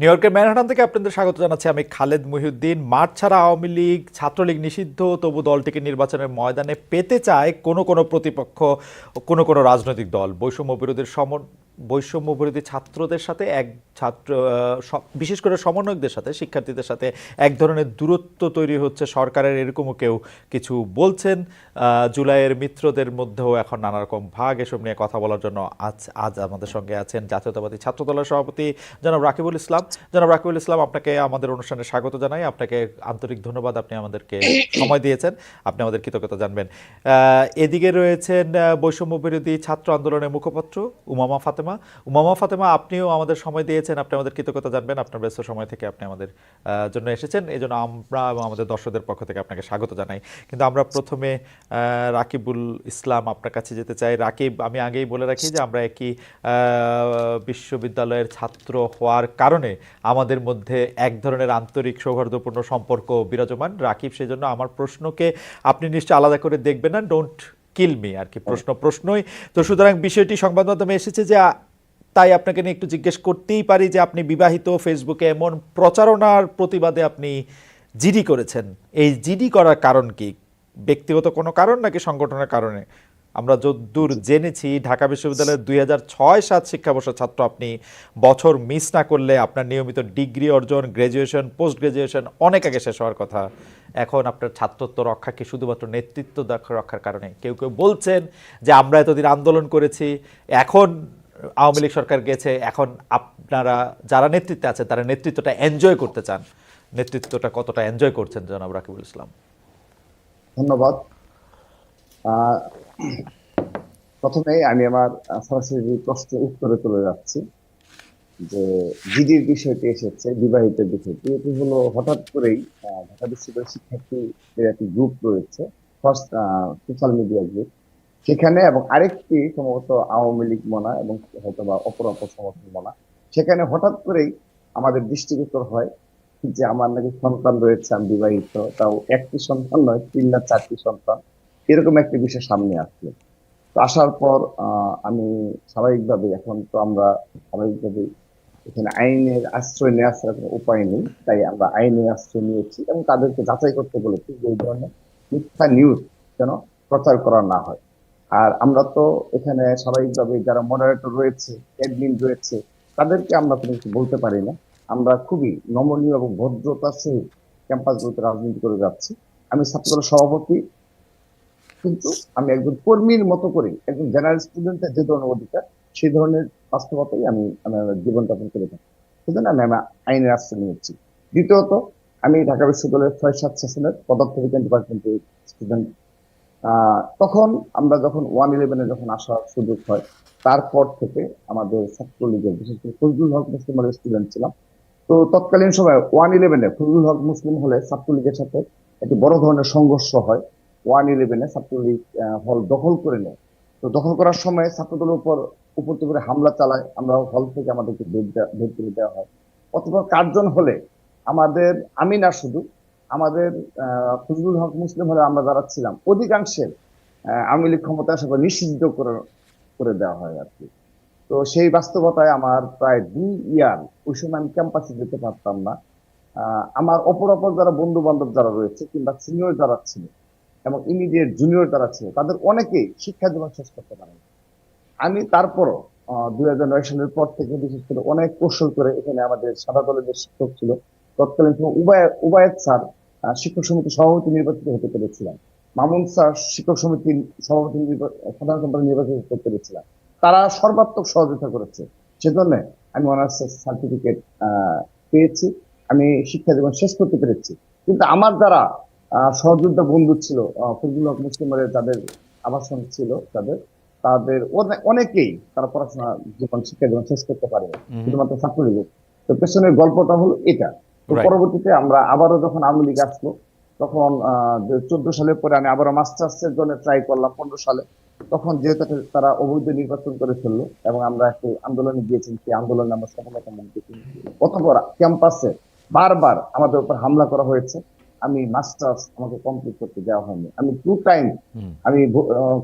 New ইয়র্কের Manhattan থেকে আপনাদের স্বাগত জানাচ্ছি আমি খালেদ মহিউদ্দিন। মাঠ ছাড়া আওয়ামী লীগ, ছাত্রলীগ নিষিদ্ধ, তবু দলটিকে নির্বাচনের ময়দানে পেতে চায় কোনো কোনো প্রতিপক্ষ, কোনো কোনো রাজনৈতিক দল। বৈষম্য বিরোধী ছাত্রদের সাথে বিশেষ করে সমন্বয়কদের সাথে, শিক্ষার্থীদের সাথে এক ধরনের দূরত্ব তৈরি হচ্ছে সরকারের, এরকমও কেউ কিছু বলছেন। জুলাইয়ের মিত্রদের মধ্যেও এখন নানা রকম ভাগ। এসব নিয়ে কথা বলার জন্য আজ আমাদের সঙ্গে আছেন জাতীয়তাবাদী ছাত্রদলের সভাপতি জনাব রাকিবুল ইসলাম। জনাব রাকিবুল ইসলাম, আপনাকে আমাদের অনুষ্ঠানে স্বাগত জানাই। আপনাকে আন্তরিক ধন্যবাদ, আপনি আমাদেরকে সময় দিয়েছেন, আপনি আমাদের কৃতজ্ঞতা জানবেন। এদিকে রয়েছেন বৈষম্য বিরোধী ছাত্র আন্দোলনের মুখপাত্র উমামা ফাতেমা। উমামা ফাতেমা, আপনিও আমাদের সময় দিয়েছেন, আপনি আমাদের কৃতজ্ঞতা জানবেন। আপনার ব্যস্ত সময় থেকে আপনি আমাদের জন্য এসেছেন, এই জন্য আমরা এবং আমাদের দর্শকদের পক্ষ থেকে আপনাকে স্বাগত জানাই। কিন্তু আমরা প্রথমে রাকিবুল ইসলাম আপনার কাছে যেতে চাই। রাকিব, আমি আগেই বলে রাখি যে আমরা একই বিশ্ববিদ্যালয়ের ছাত্র হওয়ার কারণে আমাদের মধ্যে এক ধরনের আন্তরিক সৌহার্দ্যপূর্ণ সম্পর্ক বিরাজমান। রাকিব, সেই জন্য আমার প্রশ্নকে আপনি নিশ্চয় আলাদা করে দেখবেন না, ডোন্ট কিল মি আর কি, প্রশ্নই তো। সুতরাং বিষয়টি সংবাদ মাধ্যমে এসেছে যে তাই আপনাকে নিয়ে একটু জিজ্ঞেস করতেই পারি যে আপনি বিবাহিত, ফেসবুকে এমন প্রচারণার প্রতিবাদে আপনি জিডি করেছেন। এই জিডি করার কারণ কি? ব্যক্তিগত কোনো কারণ নাকি সংগঠনের কারণে? আমরা যদ্দূর জেনেছি ঢাকা বিশ্ববিদ্যালয়ের 2006-07 শিক্ষাবর্ষের ছাত্র আপনি। বছর মিস না করলে আপনার নিয়মিত ডিগ্রি অর্জন, গ্র্যাজুয়েশন, পোস্ট গ্র্যাজুয়েশন অনেক আগে শেষ হওয়ার কথা। এখন আপনার ছাত্রত্ব রক্ষা কি শুধুমাত্র নেতৃত্ব রক্ষার কারণে? কেউ কেউ বলছেন যে আমরা এতদিন আন্দোলন করেছি, এখন আওয়ামী লীগ সরকার গেছে, এখন আপনারা যারা নেতৃত্বে আছেন তারা নেতৃত্বটা এনজয় করতে চান। নেতৃত্বটা কতটা এনজয় করছেন জনাব রাকিবুল ইসলাম? ধন্যবাদ। আহ, প্রথমে আমি আমার সরাসরি প্রশ্নের উত্তরে চলে যাচ্ছি যে জিডির বিষয়টি এসেছে, বিবাহিতের বিষয়টি। এটি হলো হঠাৎ করেই ঢাকা বিশ্ববিদ্যালয়ের শিক্ষার্থীদের একটি গ্রুপ রয়েছে, ফার্স্ট সোশ্যাল মিডিয়া গ্রুপ, সেখানে এবং আরেকটি সম্ভবত আওয়ামী লীগ মনা এবং হয়তো বা অপর অপর সমর্থন মনা, সেখানে হঠাৎ করেই আমাদের দৃষ্টিগোচর হয় যে আমার নাকি সন্তান রয়েছে, আমি বিবাহিত, তাও একটি সন্তান নয়, 3 না 4টি সন্তান, এরকম একটা বিষয় সামনে আসলো। তো আসার পর আমি স্বাভাবিকভাবে, এখন তো আমরা স্বাভাবিকভাবে এখানে আইনের আশ্রয় নেওয়ার ছাড়া কোনো উপায় নেই, তাই আমরা আইনের আশ্রয় নিয়েছি এবং তাদেরকে যাচাই করতে বলেছি যে এই ধরনের মিথ্যা নিউজ যেন প্রচার করা না হয়। আর আমরা তো এখানে স্বাভাবিকভাবে যারা মডারেটর রয়েছে, অ্যাডমিন রয়েছে, তাদেরকে আমরা কোনো কিছু বলতে পারি না। আমরা খুবই নমনীয় এবং ভদ্রতার সহিত ক্যাম্পাসগুলোতে রাজনীতি করে যাচ্ছি। আমি ছাত্রদলের সভাপতি, কিন্তু আমি একজন কর্মীর মতো করে একজন জেনারেল স্টুডেন্টের যে ধরনের অধিকার, সেই ধরনের বাস্তবতাই আমি আমার জীবনযাপন করে থাকি। সেজন্য আমি আইনের আশ্রয় নিয়েছি। দ্বিতীয়ত, আমি ঢাকা বিশ্ববিদ্যালয়ের 6-7 সেশনের পদার্থবিজ্ঞান ডিপার্টমেন্টের স্টুডেন্ট। তখন আমরা যখন 111-এ যখন আসার সুযোগ হয়, তারপর থেকে আমাদের ছাত্রলীগের, বিশেষ করে ফজলুল হক মুসলিম হলের স্টুডেন্ট ছিলাম। তো তৎকালীন সময় 111-এ ফজলুল হক মুসলিম হলে ছাত্রলীগের সাথে একটি বড় ধরনের সংঘর্ষ হয়। 111-এ ছাত্রলীগ হল দখল করে নেয়। তো দখল করার সময় ছাত্রদলের উপর উপর থেকে হামলা চালায়। আমরা হল থেকে আমাদেরকে বের করে দেওয়া হয়। অথবা কার্জন হলে আমাদের, আমি না শুধু, আমাদের ফজলুল হক মুসলিম হলে আমরা যারা ছিলাম অধিকাংশের আওয়ামী লীগ ক্ষমতা আসার পর নিষিদ্ধ করে করে দেওয়া হয় আর কি। তো সেই বাস্তবতায় আমার প্রায় 2 ইয়ার ওই সময় আমি ক্যাম্পাসে যেতে পারতাম না। আমার অপর অপর যারা বন্ধু বান্ধব যারা রয়েছে কিংবা সিনিয়র যারা ছিল এবং ইমিডিয়েট জুনিয়র যারা ছিল, তাদের অনেকেই শিক্ষা জীবন শেষ করতে পারে। আমি তারপরও 2009 সালের পর থেকে বিশেষ করে অনেক কৌশল করে এখানে আমাদের সাদা দলের যে শিক্ষক ছিল তৎকালীন সময় উবায়েদ স্যার শিক্ষক সমিতির সভাপতি নির্বাচিত হতে পেরেছিলাম। মামুন স্যার শিক্ষক সমিতির সভাপতি সাধারণ সম্পাদক নির্বাচিত হতে পেরেছিলাম। তারা সর্বাত্মক সহযোগিতা করেছে, সেজন্য আমি অনার্স সার্টিফিকেট পেয়েছি। আমি শিক্ষা জীবন শেষ করতে পেরেছি। কিন্তু আমার যারা সহযোদ্ধা বন্ধু ছিল, ফজলুল হক মুসলিমের যাদের আবাসন ছিল, তাদের তাদের অনেকেই তারা পড়াশোনা জীবন, শিক্ষা জীবন শেষ করতে পারে শুধুমাত্র ছাত্রলীগ। তো পেছনের গল্পটা হলো এটা। তো রাইট। পরবর্তীতে আমরা আবারও যখন আওয়ামী লীগ আসলো, তখন 14 সালের পরে আমি আবারও মাস্টার্সের জন্য ট্রাই করলাম 15 সালে। তখন যেহেতু তারা অবৈধ নির্বাচন করে ফেললো এবং আমরা একটি আন্দোলনে গিয়েছি, সেই আন্দোলনে আমরা সফলতা মুখ দেখি। অতঃপর ক্যাম্পাসে বারবার আমাদের উপর হামলা করা হয়েছে। আমি মাস্টার্স আমাকে কমপ্লিট করতে দেওয়া হয়নি। আমি 2 টাইম আমি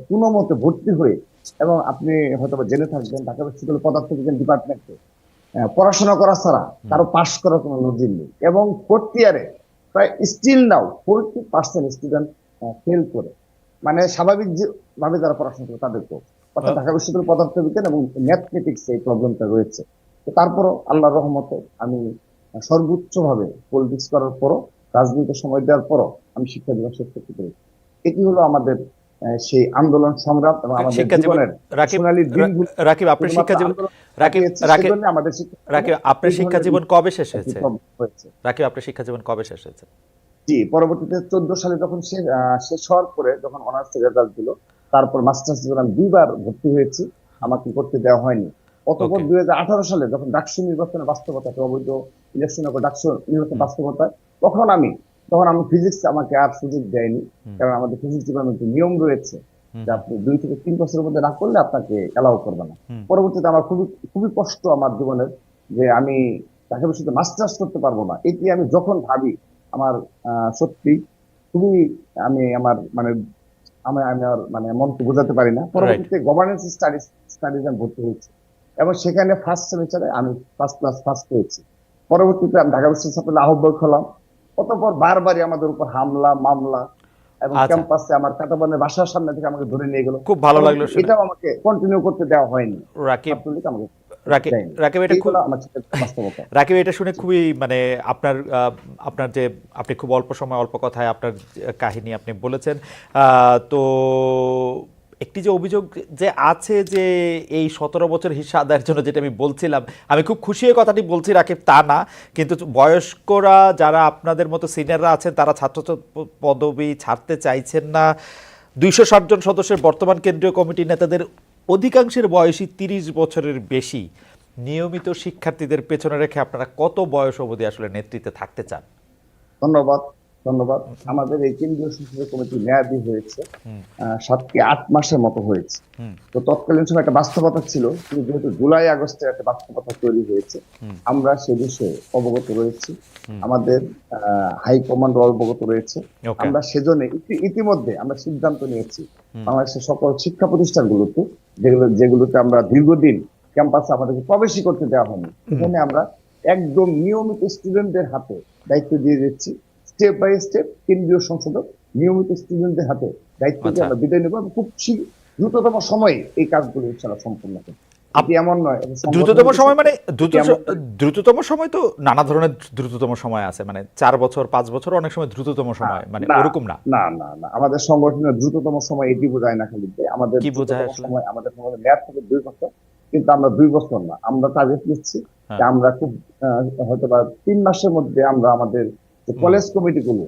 কোনো মতে ভর্তি হয়ে, এবং আপনি হয়তো জেনে থাকবেন ঢাকা বিশ্ববিদ্যালয় পদার্থবিজ্ঞান ডিপার্টমেন্টে পড়াশোনা করা ছাড়া কারো পাশ করার কোনো নজির নেই, এবং ফোর্থ ইয়ারে প্রায় স্টিল নাও 40% স্টুডেন্ট ফেল করে, মানে স্বাভাবিক ভাবে যারা পড়াশোনা করে তাদেরকেও, অর্থাৎ ঢাকা বিশ্ববিদ্যালয়ের পদার্থবিজ্ঞান এবং ম্যাথমেটিক্স এই প্রবলেমটা রয়েছে। তো তারপরও আল্লাহর রহমতে আমি সর্বোচ্চ ভাবে পলিটিক্স করার পরও, রাজনীতিতে সময় দেওয়ার পরও আমি শিক্ষা জীবন শেষ করতে পেরেছি। এটি হলো আমাদের সেই আন্দোলন সংগ্রাম এবং আমাদের শিক্ষা জীবন জীবনের রাকিব সোনালী দিনগুলো রাকিব আপনার শুধুমাত্র শিক্ষা জীবন আন্দোলন রাকিব কাটিয়েছি, রাকিব সেজন্য আমাদের শিক্ষা জীবনে রাকিব আপনার এই শিক্ষা ধরনের জীবন কবে শেষ হয়েছে? বিপ্লব হয়েছে। রাকিব আপনার শিক্ষা জীবন কবে শেষ হয়েছে? জি, পরবর্তীতে 14 সালে যখন শেষ হওয়ার পরে যখন অনার্স রেজাল্ট দিল, তারপর মাস্টার্স জীবনে আমি 2 বার ভর্তি হয়েছি, আমাকে করতে দেওয়া হয়নি। অতঃপর ওকে 2018 সালে যখন ডাকসু নির্বাচনের বাস্তবতা, অবৈধ ইলেকশনের পর ডাকসু নির্বাচনের বাস্তবতায়, তখন আমি ফিজিক্স আমাকে আর সুযোগ দেয়নি, কারণ আমাদের ফিজিক্স ডিপার্টমেন্টে নিয়ম রয়েছে যে আপনি 2 থেকে 3 বছরের মধ্যে না করলে আপনাকে এলাও করবে না। পরবর্তীতে আমার খুবই খুবই কষ্ট আমার জীবনের, যে আমি ঢাকা বিশ্ববিদ্যালয়ে মাস্টার্স করতে পারবো না। এটি আমি যখন ভাবি আমার সত্যি খুবই, আমি আমার মানে আমি আমি আর মানে মনকে বোঝাতে পারি না। রাইট পরবর্তীতে গভর্নেন্স স্টাডিজ আমি ভর্তি হয়েছি, এবং সেখানে ফার্স্ট সেমিস্টারে আমি ফার্স্ট ক্লাস ফার্স্ট হয়েছি। পরবর্তীতে আমি ঢাকা বিশ্ববিদ্যালয় ছাত্রলীগের আহ্বায়ক হলাম। অতঃপর বারবারই আমাদের উপর হামলা মামলা, এবং আচ্ছা ক্যাম্পাসে আমার কাটাবনের বাসার সামনে থেকে আমাকে ধরে নিয়ে গেল। খুব ভালো লাগলো পরবর্তীতে শুনে এটাও আমাকে কন্টিনিউ করতে দেওয়া হয়নি, রাকিব ছাত্রলীগ আমাকে রাকিব দেয়নি। রাকিব এটা খুব এইগুলো আমার সাথে বাস্তবতা। রাকিব এটা শুনে খুবই মানে আপনার যে আপনি খুব অল্প সময় অল্প কথায় আপনার কাহিনী আপনি বলেছেন। তো একটি যে অভিযোগ যে আছে যে এই 17 বছর হিস্সা আদায়ের জন্য, যেটা আমি বলছিলাম, আমি খুব খুশি হয়ে কথাটি বলছি রাকিব, তা না, কিন্তু বয়স্করা যারা আপনাদের মতো সিনিয়ররা আছেন তারা ছাত্র পদবি ছাড়তে চাইছেন না। 260 জন সদস্যের বর্তমান কেন্দ্রীয় কমিটির নেতাদের অধিকাংশের বয়সই 30 বছরের বেশি। নিয়মিত শিক্ষার্থীদের পেছনে রেখে আপনারা কত বয়স অবধি আসলে নেতৃত্বে থাকতে চান? ধন্যবাদ, ধন্যবাদ। আমাদের এই কেন্দ্রীয় সংসদীয় কমিটি মেয়াদী হয়েছে 7 কি 8 মাসের মতো হয়েছে। তো তৎকালীন সময় একটা বাস্তবতা ছিল, কিন্তু যেহেতু জুলাই আগস্টে একটা বাস্তবতা তৈরি হয়েছে, আমরা সে বিষয়ে অবগত রয়েছি, আমাদের হাইকমান্ড অবগত রয়েছে। ওকে আমরা সেজন্য ইতিমধ্যে আমরা সিদ্ধান্ত নিয়েছি, বাংলাদেশের সকল শিক্ষা প্রতিষ্ঠানগুলোতে, যেগুলোতে আমরা দীর্ঘদিন ক্যাম্পাসে আমাদেরকে প্রবেশই করতে দেওয়া হয়নি, সেখানে আমরা একদম নিয়মিত স্টুডেন্টদের হাতে দায়িত্ব দিয়ে দিচ্ছি। স্টেপ বাই স্টেপ কেন্দ্রীয় সংসদ নিয়মিত স্টুডেন্টদের হাতে দায়িত্ব দিয়ে আচ্ছা আমরা বিদায় নেব, এবং খুব দ্রুততম সময়ে এই কাজগুলো ইনশাআল্লাহ সম্পূর্ণ করব। এটি এমন নয়, দ্রুততম সময় মানে এমন দ্রুততম সময় তো নানা ধরনের দ্রুততম সময় আছে, মানে 4 বছর 5 বছর অনেক সময় দ্রুততম সময়, মানে না ওরকম না। না না না, আমাদের সংগঠনের দ্রুততম সময় এটি বোঝায় না খালি যে আমাদের কি বোঝায় দ্রুততম আসলে? সময়, আমাদের সংগঠনের মেয়াদ থেকে 2 বছর, কিন্তু আমরা 2 বছর না, আমরা টার্গেট নিচ্ছি যে আমরা খুব হয়তো বা 3 মাসের মধ্যে আমরা আমাদের যে কলেজ কমিটিগুলো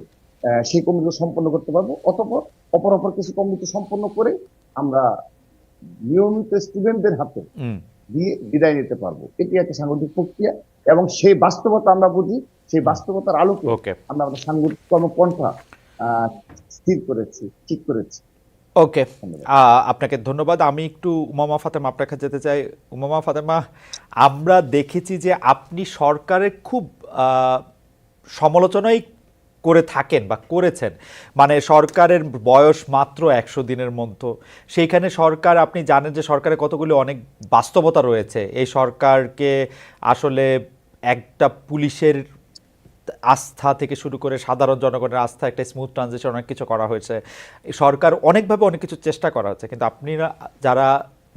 সেই কমিটি সম্পন্ন করতে পারবো। অপর কিছু কমিটি সম্পন্ন করে আমরা নিয়মিত স্টুডেন্টদের হাতে দিয়ে বিদায় নিতে পারবো। এটি একটা সাংগঠনিক প্রক্রিয়া, এবং সেই বাস্তবতা আমরা বুঝি, সেই বাস্তবতার আলোকে ওকে আমরা আমাদের সাংগঠনিক কর্মপন্থা স্থির করেছি, ঠিক করেছি। ওকে আপনাকে ধন্যবাদ। আমি একটু উমামা ফাতেমা আপনার কাছে যেতে চাই। উমামা ফাতেমা, আমরা দেখেছি যে আপনি সরকারের খুব সমালোচনাই করে থাকেন বা করেছেন, মানে সরকারের বয়স মাত্র 100 দিনের মধ্যে, সেইখানে সরকার, আপনি জানেন যে সরকারের কতগুলি অনেক বাস্তবতা রয়েছে। এই সরকারকে আসলে একটা পুলিশের আস্থা থেকে শুরু করে সাধারণ জনগণের আস্থা, একটা স্মুথ ট্রানজিশন, অনেক কিছু করা হয়েছে। সরকার অনেকভাবে অনেক কিছু চেষ্টা করা হচ্ছে, কিন্তু আপনারা যারা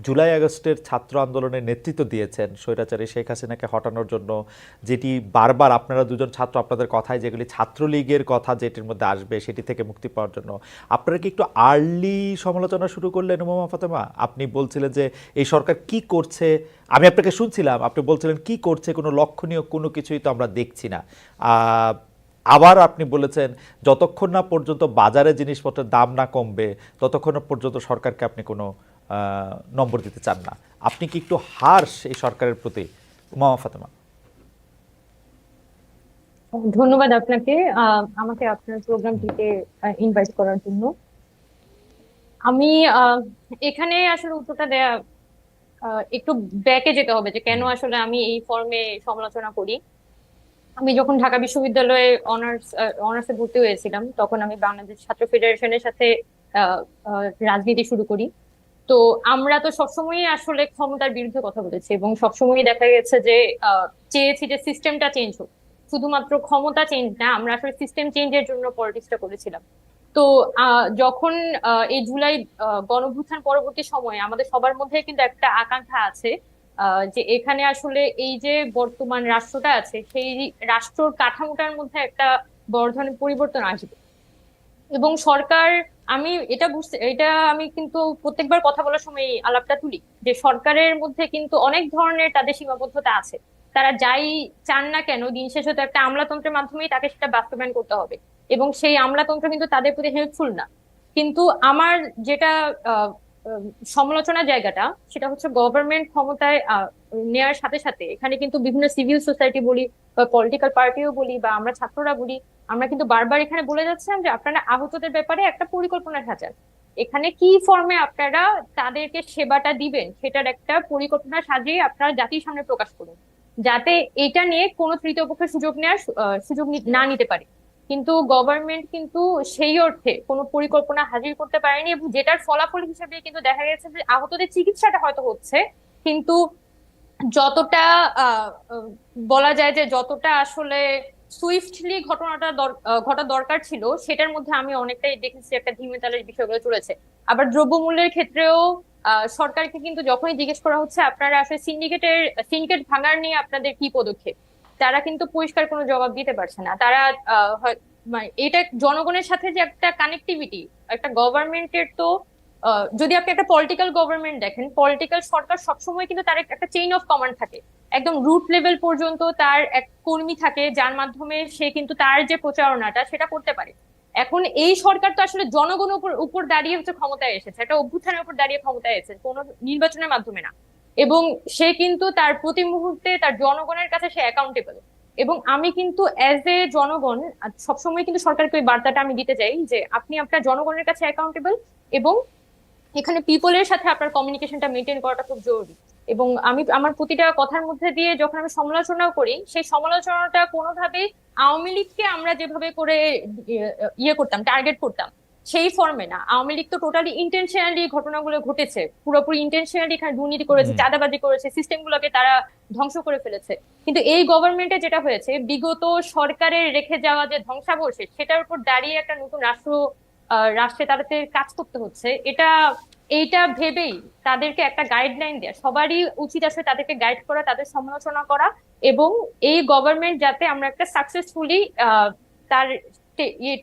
জুলাই আগস্টের ছাত্র আন্দোলনের নেতৃত্ব দিয়েছেন স্বৈরাচারী শেখ হাসিনাকে হটানোর জন্য, যেটি বারবার আপনারা দুজন ছাত্র আপনাদের কথায় যেগুলি ছাত্রলীগের কথা যেটির মধ্যে আসবে সেটি থেকে মুক্তি পাওয়ার জন্য, আপনারা কি একটু আর্লি সমালোচনা শুরু করলেন উমামা ফাতেমা? আপনি বলছিলেন যে এই সরকার কি করছে, আমি আপনাকে শুনছিলাম, আপনি বলছিলেন কি করছে, কোনো লক্ষণীয় কোনো কিছুই তো আমরা দেখছি না। আবার আপনি বলেছেন যতক্ষণ না পর্যন্ত বাজারে জিনিসপত্রের দাম না কমবে ততক্ষণ পর্যন্ত সরকারকে আপনি কোনো নম্বর দিতে চান না। আপনি কি একটু হার্শ এই সরকারের প্রতি, উমামা ফাতেমা? ধন্যবাদ আপনাকে আমাকে আপনার প্রোগ্রামটিতে ইনভাইট করার জন্য। আমি এখানে আসলে উত্তরটা দেয়া একটু ব্যাকে যেতে হবে যে কেন আসলে আমি এই ফর্মে সমালোচনা করি। আমি যখন ঢাকা বিশ্ববিদ্যালয়ে অনার্সে ভর্তি হয়েছিলাম, তখন আমি বাংলাদেশ ছাত্র ফেডারেশনের সাথে রাজনীতি শুরু করি। তো আমরা তো সবসময়ই আসলে ক্ষমতার বিরুদ্ধে কথা বলেছি এবং সবসময়ই দেখা গেছে যে চেয়েছি যে সিস্টেমটা চেঞ্জ হোক, শুধুমাত্র ক্ষমতা চেঞ্জ না, আমরা আসলে সিস্টেম চেঞ্জের জন্য পলিটিক্সটা করেছিলাম। তো যখন এই জুলাই গণঅভ্যুত্থান পরবর্তী সময়ে আমাদের সবার মধ্যে কিন্তু একটা আকাঙ্ক্ষা আছে যে এখানে আসলে এই যে বর্তমান রাষ্ট্রটা আছে সেই রাষ্ট্রর কাঠামোটার মধ্যে একটা বড় ধরনের পরিবর্তন আসবে। এবং সরকার, আমি এটা বুঝতে, এটা আমি কিন্তু প্রত্যেকবার কথা বলার সময় এই আলাপটা তুলি যে সরকারের মধ্যে কিন্তু অনেক ধরনের তাদের সীমাবদ্ধতা আছে। তারা যাই চান না কেন, দিন শেষে তো একটা আমলাতন্ত্রের মাধ্যমেই তাকে সেটা বাস্তবায়ন করতে হবে, এবং সেই আমলাতন্ত্র কিন্তু তাদের প্রতি হেল্পফুল না। কিন্তু আমার যেটা আহ, আহ, সমালোচনার জায়গাটা সেটা হচ্ছে গভর্নমেন্ট ক্ষমতায় নেয়ার সাথে সাথে এখানে কিন্তু বিভিন্ন সিভিল সোসাইটি বলি বা পলিটিক্যাল পার্টিও বলি বা আমরা ছাত্ররা বলি, আমরা কিন্তু বারবার এখানে বলে যাচ্ছিলাম যে আপনারা আহতদের ব্যাপারে একটা পরিকল্পনা সাজান। এখানে কি ফর্মে আপনারা তাদেরকে সেবাটা দিবেন সেটার একটা পরিকল্পনা সাজিয়ে আপনারা জাতির সামনে প্রকাশ করুন, যাতে এটা নিয়ে কোনো তৃতীয় পক্ষের সুযোগ নেওয়ার সুযোগ না নিতে পারে। কিন্তু গভর্নমেন্ট কিন্তু সেই অর্থে কোনো পরিকল্পনা হাজির করতে পারেনি, এবং যেটার ফলাফল হিসেবে কিন্তু দেখা গেছে যে আহতদের চিকিৎসাটা হয়তো হচ্ছে, কিন্তু যতটা আহ আহ, বলা যায় যে যতটা আসলে সুইফটলি ঘটনাটা ঘটা দরকার ছিল সেটার মধ্যে আমি অনেকটাই দেখেছি একটা ধীমে তালের বিষয়গুলো চলেছে। আবার দ্রব্যমূল্যের ক্ষেত্রেও সরকারকে কিন্তু যখনই জিজ্ঞেস করা হচ্ছে আপনারা আসলে সিন্ডিকেট ভাঙার নিয়ে আপনাদের কি পদক্ষেপ, তারা কিন্তু পরিষ্কার কোনো জবাব দিতে পারছে না। তারা মানে এটা জনগণের সাথে যে একটা কানেক্টিভিটি, একটা গভর্নমেন্টের তো যদি আপনি একটা পলিটিক্যাল গভর্নমেন্ট দেখেন, পলিটিক্যাল সরকার সবসময় কিন্তু তার একটা চেইন অফ কমান্ড থাকে, একদম রুট লেভেল পর্যন্ত তার এক কর্মী থাকে যার মাধ্যমে সে কিন্তু তার যে প্রচারণাটা সেটা করতে পারে। এখন এই সরকার তো আসলে জনগণের উপর উপর দাঁড়িয়ে হচ্ছে ক্ষমতায় এসেছে, একটা অভ্যুত্থানের উপর দাঁড়িয়ে ক্ষমতায় এসেছে, কোনো নির্বাচনের মাধ্যমে না। এবং সে কিন্তু তার প্রতি মুহূর্তে তার জনগণের কাছে সে অ্যাকাউন্টেবল। এবং আমি কিন্তু অ্যাজ এ জনগণ সবসময় কিন্তু সরকারকে ওই বার্তাটা আমি দিতে চাই যে আপনি আপনার জনগণের কাছে অ্যাকাউন্টেবল, এবং এখানে পিপলের সাথে আপনার কমিউনিকেশনটা মেনটেন করাটা খুব জরুরি। এবং আমি আমার প্রতিটা কথার মধ্যে দিয়ে যখন আমি সমালোচনাও করি, সেই সমালোচনাটা কোনোভাবেই আওয়ামী লীগকে আমরা যেভাবে করে ইয়ে করতাম, টার্গেট করতাম, সেই ফর্মে না। আওয়ামী লীগ তো টোটালি ইন্টেনশনালি ঘটনাগুলো ঘটেছে, পুরোপুরি ইন্টেনশনালি এখানে দুর্নীতি করেছে, হুম। চাঁদাবাজি করেছে, সিস্টেম গুলোকে তারা ধ্বংস করে ফেলেছে। কিন্তু এই গভর্নমেন্টে যেটা হয়েছে, বিগত সরকারের রেখে যাওয়া যে ধ্বংসাবশেষ সেটার উপর দাঁড়িয়ে একটা নতুন রাষ্ট্রে তাদের কাজ করতে হচ্ছে। এইটা ভেবেই তাদেরকে একটা গাইডলাইন দেয়া, সবারই উচিত আছে তাদেরকে গাইড করা, তাদের সমালোচনা করা, এবং এই গভর্নমেন্ট যাতে আমরা একটা সাকসেসফুলি তার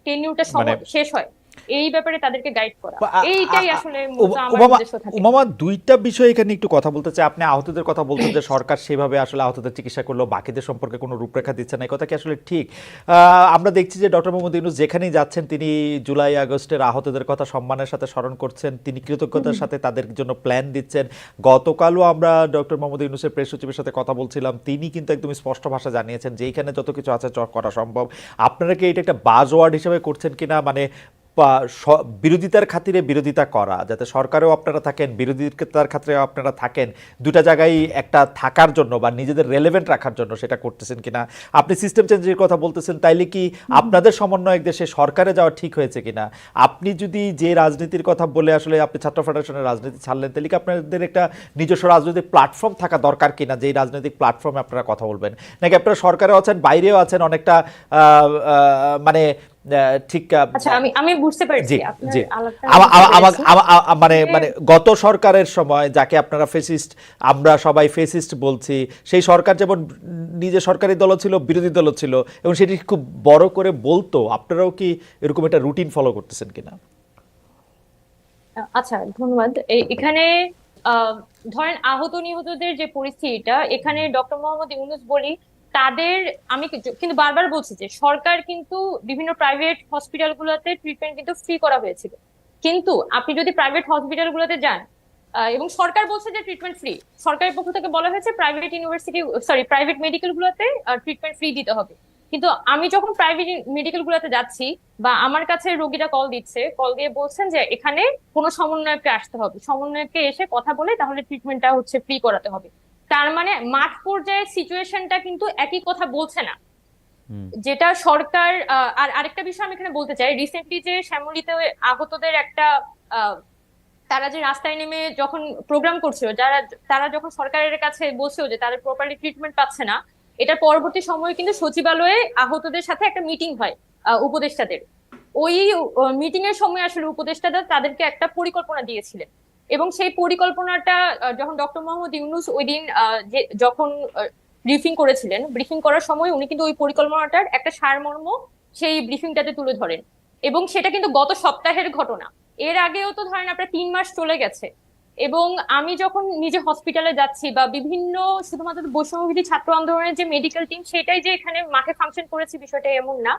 টেনিউরটা মানে শেষ হয়, এই ব্যাপারে তাদেরকে গাইড করা। বা- আ- এইটাই আ- আ- আসলে মূলত আমার উমামা উদ্দেশ্য থাকে। উমামা দুইটা বিষয় এখানে একটু কথা বলতে চাই। আপনি আহতদের কথা বলছেন যে সরকার সেভাবে আসলে আহতদের চিকিৎসা করলো, বাকিদের সম্পর্কে কোনো রূপরেখা দিচ্ছে না, এই কথা কি আসলে ঠিক? আমরা দেখছি যে ডক্টর মোহাম্মদ ইউনূস যেখানেই যাচ্ছেন তিনি জুলাই আগস্টের আহতদের কথা সম্মানের সাথে স্মরণ করছেন, তিনি কৃতজ্ঞতার সাথে তাদের জন্য প্ল্যান দিচ্ছেন। গতকালও আমরা ডক্টর মোহাম্মদ ইউনূসের প্রেস সচিবের সাথে কথা বলছিলাম, তিনি কিন্তু একদম স্পষ্ট ভাষা জানিয়েছেন যে এইখানে যত কিছু আছে করা সম্ভব। আপনারা কি এটা একটা বাজওয়ার্ড হিসেবে করছেন কিনা, মানে বিরোধিতার খাতিরে বিরোধিতা করা, যাতে সরকারেও আপনারা থাকেন, বিরোধিতার খাতিরেও আপনারা থাকেন, দুটা জায়গায় একটা থাকার জন্য বা নিজেদের রেলেভেন্ট রাখার জন্য সেটা করতেছেন কিনা? আপনি সিস্টেম চেঞ্জের কথা বলতেছেন, তাইলে কি আপনাদের সমন্বয়ক দেশে সরকারে যাওয়া ঠিক হয়েছে কিনা? আপনি যদি যে রাজনীতির কথা বলে আসলে আপনি ছাত্র ফেডারেশনের রাজনীতি ছাড়লেন, তাহলে কি আপনাদের একটা নিজস্ব রাজনৈতিক প্ল্যাটফর্ম থাকা দরকার কিনা, যেই রাজনৈতিক প্ল্যাটফর্মে আপনারা কথা বলবেন? নাকি আপনারা সরকারেও আছেন, বাইরেও আছেন, অনেকটা মানে ঠিক? আচ্ছা, আমি বুঝতে জি পারছি আপনার জি আলাপটা, আমি বুঝতে পেরেছি মানে যে মানে গত সরকারের সময় যাকে আপনারা ফেসিস্ট, আমরা সবাই ফেসিস্ট বলছি, সেই সরকার যেমন নিজে সরকারি দল ছিল, বিরোধী দল ছিল, এবং সেটি খুব বড় করে বলতো, আপনারাও কি এরকম একটা রুটিন ফলো করতেছেন কিনা? আচ্ছা, ধন্যবাদ। এখানে আহ, ধরেন আহত নিহতদের যে পরিস্থিতিটা, এখানে ডক্টর মোহাম্মদ ইউনূস বলি তাদের, আমি কিন্তু বারবার বলছি যে সরকার কিন্তু বিভিন্ন প্রাইভেট হসপিটাল গুলোতে ট্রিটমেন্ট কিন্তু ফ্রি করা হয়েছিল। কিন্তু আপনি যদি প্রাইভেট হসপিটাল গুলোতে যান, এবং সরকার বলছে যে ট্রিটমেন্ট ফ্রি, সরকারের পক্ষ থেকে বলা হয়েছে private university, sorry private medical গুলোতে ট্রিটমেন্ট ফ্রি দিতে হবে। কিন্তু আমি যখন প্রাইভেট মেডিকেল গুলোতে যাচ্ছি বা আমার কাছে রোগীরা কল দিচ্ছে, কল দিয়ে বলছেন যে এখানে কোনো সমন্বয়ককে আসতে হবে, সমন্বয়ককে এসে কথা বলে তাহলে ট্রিটমেন্টটা হচ্ছে ফ্রি করাতে হবে। তার মানে মাঠ পর্যায়ে সিচুয়েশনটা কিন্তু একই কথা বলছে না। যেটা সরকার আর আরেকটা বিষয় আমি এখানে বলতে চাই, রিসেন্টলি যে শ্যামলীতে আহতদের একটা তারা যে রাস্তায় নেমে যখন প্রোগ্রাম করছিল, তারা যখন সরকারের কাছে বলছিল যে তাদের প্রপারলি ট্রিটমেন্ট পাচ্ছে না, এটার পরবর্তী সময়ে কিন্তু সচিবালয়ে আহতদের সাথে একটা মিটিং হয় উপদেষ্টাদের। ওই মিটিং এর সময় আসলে উপদেষ্টারা তাদেরকে একটা পরিকল্পনা দিয়েছিলেন, এবং সেই পরিকল্পনাটা যখন ডক্টর মোহাম্মদ ইউনূস ওই দিন যখন ব্রিফিং করার সময় উনি কিন্তু ওই পরিকল্পনাটার একটা সারমর্ম সেই ব্রিফিংটাতে তুলে ধরেন। এবং সেটা কিন্তু গত সপ্তাহের ঘটনা। এর আগেও তো ধরেন আপনার 3 মাস চলে গেছে। এবং আমি যখন নিজে হসপিটালে যাচ্ছি বা বিভিন্ন, শুধুমাত্র বৈষম্যবিরোধী ছাত্র আন্দোলনের যে মেডিকেল টিম সেটাই যে এখানে মাঠে ফাংশন করেছে বিষয়টা এমন না,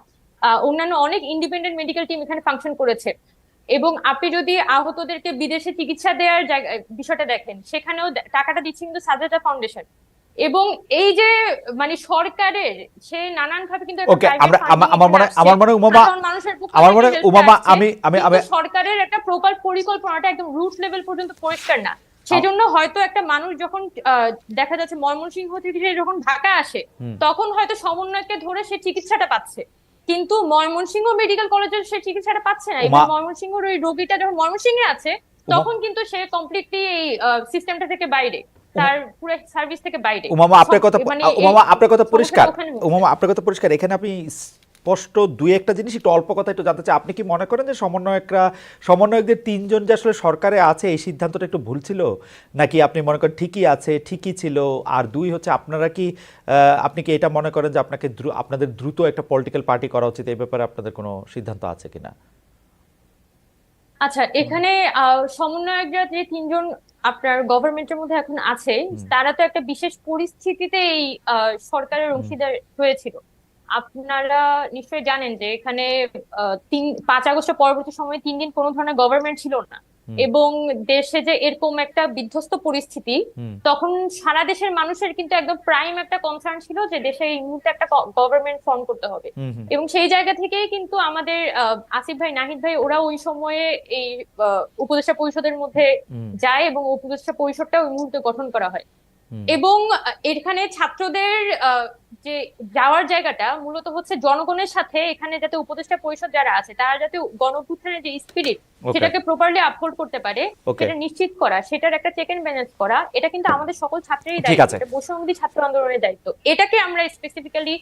অন্যান্য অনেক ইন্ডিপেন্ডেন্ট মেডিকেল টিম এখানে ফাংশন করেছে। এবং আপনি যদি আহতদেরকে বিদেশে চিকিৎসা দেওয়ার বিষয়টা দেখেন, সেখানেও টাকাটা দিচ্ছে কিন্তু সাজেদা ফাউন্ডেশন। এবং এই যে মানে সরকারের সে নানান ভাবে কিন্তু একটা ওকে, প্রাইভেট আমরা ফান্ডিং আমার মনে এখানে আসছে, আমার মনে উমামা সাধারণ মানুষের পক্ষ আমার থেকে মনে হেল্প উমামা আসছে, আমি কিন্তু সরকারের একটা প্রপার পরিকল্পনাটা একদম রুট লেভেল পর্যন্ত পরিষ্কার না। সেজন্য হয়তো একটা মানুষ যখন দেখা যাচ্ছে ময়মনসিংহ থেকে সে যখন ঢাকা আসে, তখন হয়তো সমন্বয়কে ধরে সে চিকিৎসাটা পাচ্ছে, কিন্তু ময়মনসিংহ মেডিকেল কলেজে সে চিকিৎসাটা পাচ্ছে না। এবং ময়মনসিংহের ওই রোগীটা যখন ময়মনসিংহে আছে, তখন কিন্তু সে কমপ্লিটলি এই সিস্টেমটা থেকে বাইরে, তার পুরো সার্ভিস থেকে বাইরে। উমামা আপনার কথা মানে উমামা আপনার কথা পরিষ্কার, সমস্যাটা ওখানে হচ্ছে। উমামা আপনার কথা পরিষ্কার। এখানে আপনি স্পষ্ট দুই একটা জিনিস একটু অল্প কথা একটু জানতে চাই। আপনি কি মনে করেন যে সমন্বয়কদের 3 জন যে আসলে সরকারে আছে এই সিদ্ধান্তটা একটু ভুল ছিল, নাকি আপনি মনে করেন ঠিকই আছে, ঠিকই ছিল? আর দুই হচ্ছে আপনারা কি আপনি কি এটা মনে করেন যে আপনাদের দ্রুত একটা পলিটিক্যাল পার্টি করা উচিত, এই ব্যাপারে আপনাদের কোনো সিদ্ধান্ত আছে কিনা? আচ্ছা, এখানে সমন্বয়করা যে 3 জন আপনার গভর্নমেন্টের মধ্যে এখন আছে, তারা তো একটা বিশেষ পরিস্থিতিতে এই সরকারের অংশীদার হয়েছিল। আপনারা নিশ্চয়ই জানেন যে এখানে 5 আগস্ট পরবর্তী সময়ে 3 দিন কোনো ধরনের গভর্নমেন্ট ছিল না। এবং দেশে যে এরকম একটা বিধ্বস্ত পরিস্থিতি, তখন সারা দেশের মানুষের কিন্তু একদম প্রাইম একটা কনসার্ন ছিল যে দেশে এই মুহূর্তে একটা গভর্নমেন্ট ফর্ম করতে হবে। এবং সেই জায়গা থেকেই কিন্তু আমাদের আসিফ ভাই, নাহিদ ভাই ওরা ওই সময়ে এই উপদেষ্টা পরিষদের মধ্যে যায়, এবং উপদেষ্টা পরিষদটা ওই মুহূর্তে গঠন করা হয়। এবং এখানে ছাত্রদের যে যাওয়ার জায়গাটা মূলত হচ্ছে জনগণের সাথে, এখানে যাতে উপদেষ্টা পরিষদ যারা আছে তারা যাতে গণঅভ্যুত্থানের যে স্পিরিট সেটাকে প্রপারলি আপহোল্ড করতে পারে, সেটা নিশ্চিত করা, সেটার একটা চেক এন্ড ব্যালেন্স করা, এটা কিন্তু আমাদের সকল ছাত্রেরই দায়িত্ব, এটা বৈষম্যবিরোধী ছাত্র আন্দোলনের দায়িত্ব। এটাকে আমরা স্পেসিফিক্যালি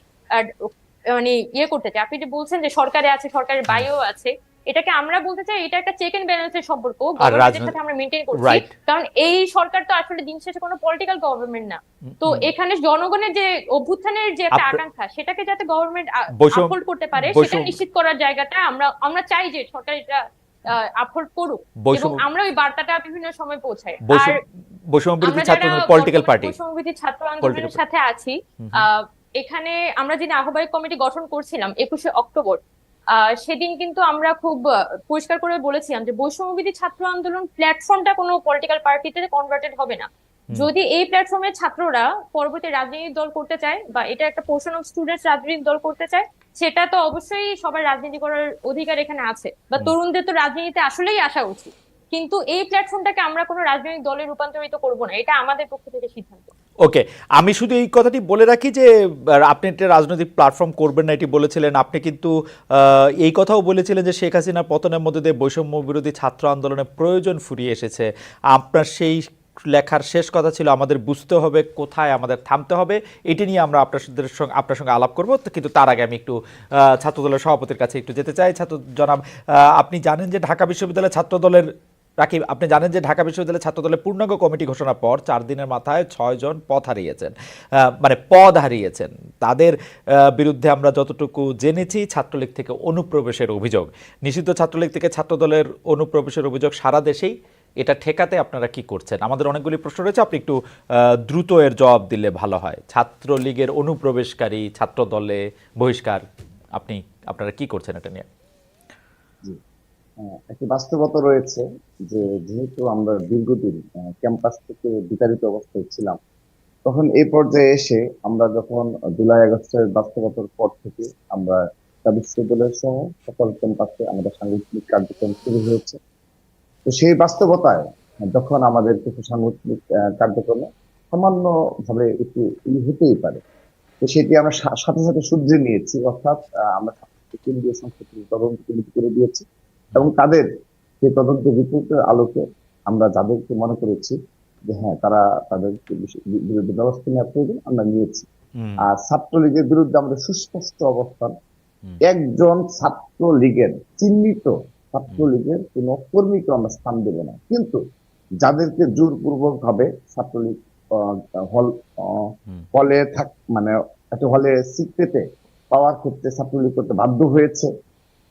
মানে করতে চাই। আপনি যে বলছেন যে সরকারে আছে, সরকারের বাইরেও আছে, এটাকে আমরা বলতে চাই এটা একটা চেক এন্ড ব্যালেন্সের সম্পর্ক গভর্নমেন্টের সাথে আমরা মেনটেন করছি। কারণ এই সরকার তো আসলে দিন শেষে কোনো পলিটিক্যাল গভর্নমেন্ট না। তো এখানে জনগণের যে অভ্যুত্থানের যে একটা আকাঙ্ক্ষা, সেটাকে যাতে গভর্নমেন্ট আপহোল্ড করতে পারে, সেটা নিশ্চিত করার জায়গাটা আমরা চাই যে সরকার এটা আপহোল্ড করুক, এবং আমরা ওই বার্তাটা বিভিন্ন সময় পৌঁছাই। আর বৈষম্যবিরোধী ছাত্র পলিটিক্যাল পার্টি, বৈষম্যবিরোধী ছাত্র আন্দোলনের সাথে আছি, এখানে আমরা যে আহ্বায়ক কমিটি গঠন করছিলাম 21শে অক্টোবর, সেদিন কিন্তু আমরা খুব পরিষ্কার করে বলেছিলাম যে বৈষম্যবিরোধী ছাত্র আন্দোলন প্ল্যাটফর্মটা কোনো পলিটিক্যাল পার্টিতে কনভার্টেড হবে না। যদি এই প্ল্যাটফর্মের ছাত্ররা পরবর্তী রাজনৈতিক দল করতে চায়, বা এটা একটা পোর্শন অফ স্টুডেন্টস রাজনৈতিক দল করতে চায়, সেটা তো অবশ্যই সবার রাজনীতি করার অধিকার এখানে আছে, বা তরুণদের তো রাজনীতিতে আসলেই আসা উচিত। কিন্তু এই প্ল্যাটফর্মটাকে আমরা কোনো রাজনৈতিক দলে রূপান্তরিত করব না, এটা আমাদের পক্ষ থেকে সিদ্ধান্ত। ওকে, আমি শুধু এই কথাটি বলে রাখি যে আপনি একটা রাজনৈতিক প্ল্যাটফর্ম করবেন না এটি বলেছিলেন। আপনি কিন্তু এই কথাও বলেছিলেন যে শেখ হাসিনার পতনের মধ্যে দিয়ে বৈষম্য বিরোধী ছাত্র আন্দোলনের প্রয়োজন ফুরিয়ে এসেছে। আপনার সেই লেখার শেষ কথা ছিল আমাদের বুঝতে হবে কোথায় আমাদের থামতে হবে। এটি নিয়ে আমরা আপনার সঙ্গে আলাপ করব, কিন্তু তার আগে আমি একটু ছাত্রদলের সভাপতির কাছে একটু যেতে চাই। জনাব, আপনি জানেন যে ঢাকা বিশ্ববিদ্যালয়ের ছাত্রদলের রাকিব, আপনি জানেন যে ঢাকা বিশ্ববিদ্যালয়ের ছাত্রদলের পূর্ণাঙ্গ কমিটি ঘোষণার পর 4 দিনের মাথায় 6 জন পদ হারিয়েছেন। তাদের বিরুদ্ধে আমরা যতটুকু জেনেছি ছাত্রলীগ থেকে অনুপ্রবেশের অভিযোগ, নিষিদ্ধ ছাত্রলীগ থেকে ছাত্রদলের অনুপ্রবেশের অভিযোগ সারা দেশেই। এটা ঠেকাতে আপনারা কি করছেন? আমাদের অনেকগুলি প্রশ্ন রয়েছে, আপনি একটু দ্রুত এর জবাব দিলে ভালো হয়। ছাত্রলীগের অনুপ্রবেশকারী ছাত্রদলে বহিষ্কার, আপনারা কি করছেন এটা নিয়ে? একটি বাস্তবতা রয়েছে যে যেহেতু আমরা দীর্ঘদিন ক্যাম্পাস থেকে বিতাড়িত অবস্থায় ছিলাম, তখন এই পর্যায়ে এসে আমরা যখন জুলাই আগস্টের বাস্তবতার পর থেকে আমরা বিশ্ববিদ্যালয় সহ সকল ক্যাম্পাসে আমাদের সাংগঠনিক কার্যক্রম শুরু হয়েছে। তো সেই বাস্তবতায় যখন আমাদের কিছু সাংগঠনিক কার্যক্রমে সামান্য ভাবে একটু হতেই পারে, তো সেটি আমরা সাথে সাথে শুধরে নিয়েছি, অর্থাৎ আমরা কেন্দ্রীয় সংসদ তদন্ত কমিটি করে দিয়েছি, এবং তাদের যে তদন্ত রিপোর্টের আলোকে আমরা যাদেরকে মনে করেছি যে হ্যাঁ তারা তাদের বিরুদ্ধে ব্যবস্থা নেওয়ার প্রয়োজন আমরা নিয়েছি। হুম, আর ছাত্রলীগের বিরুদ্ধে আমাদের সুস্পষ্ট অবস্থান, হুম, একজন ছাত্রলীগের চিহ্নিত ছাত্রলীগের কোন কর্মীকে আমরা স্থান দেব না, কিন্তু যাদেরকে জোরপূর্বক ভাবে ছাত্রলীগ হল হুম। হলে মানে একটা হলে সিট পেতে পাওয়ার ক্ষেত্রে ছাত্রলীগ করতে বাধ্য হয়েছে,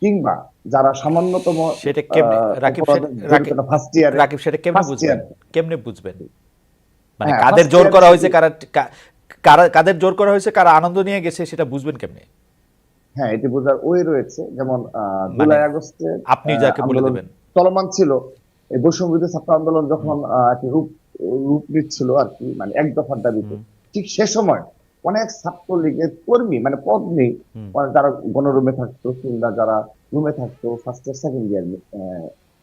কিংবা যারা সামান্যতম সেটা কেমনে রাকিব, অপরাধে জড়িত ফার্স্ট ইয়ারে রাকিব সেটা কেমনে ফার্স্ট বুঝবেন? ইয়ার কেমনে বুঝবেন? মানে হ্যাঁ কাদের ফার্স্ট জোর ইয়ার করা হয়েছে, কাদের জোর করা হয়েছে, কারা আনন্দ নিয়ে গেছে, সেটা বুঝবেন কেমনে? হ্যাঁ এটি বোঝার ওই রয়েছে, যেমন মানে জুলাই আগস্টে আপনি যাকে বলে আন্দোলন দেবেন। চলমান ছিল, এই বৈষম্য বিরোধী ছাত্র আন্দোলন যখন একটি রূপ রূপ নিচ্ছিল আর কি, মানে এক দফার দাবিতে, হুম, ঠিক সে সময় অনেক ছাত্রলীগের কর্মী, মানে পদ নেই, হুম, যারা গণরুমে থাকতো কিংবা যারা রুমে থাকতো ফার্স্ট ইয়ার সেকেন্ড ইয়ার,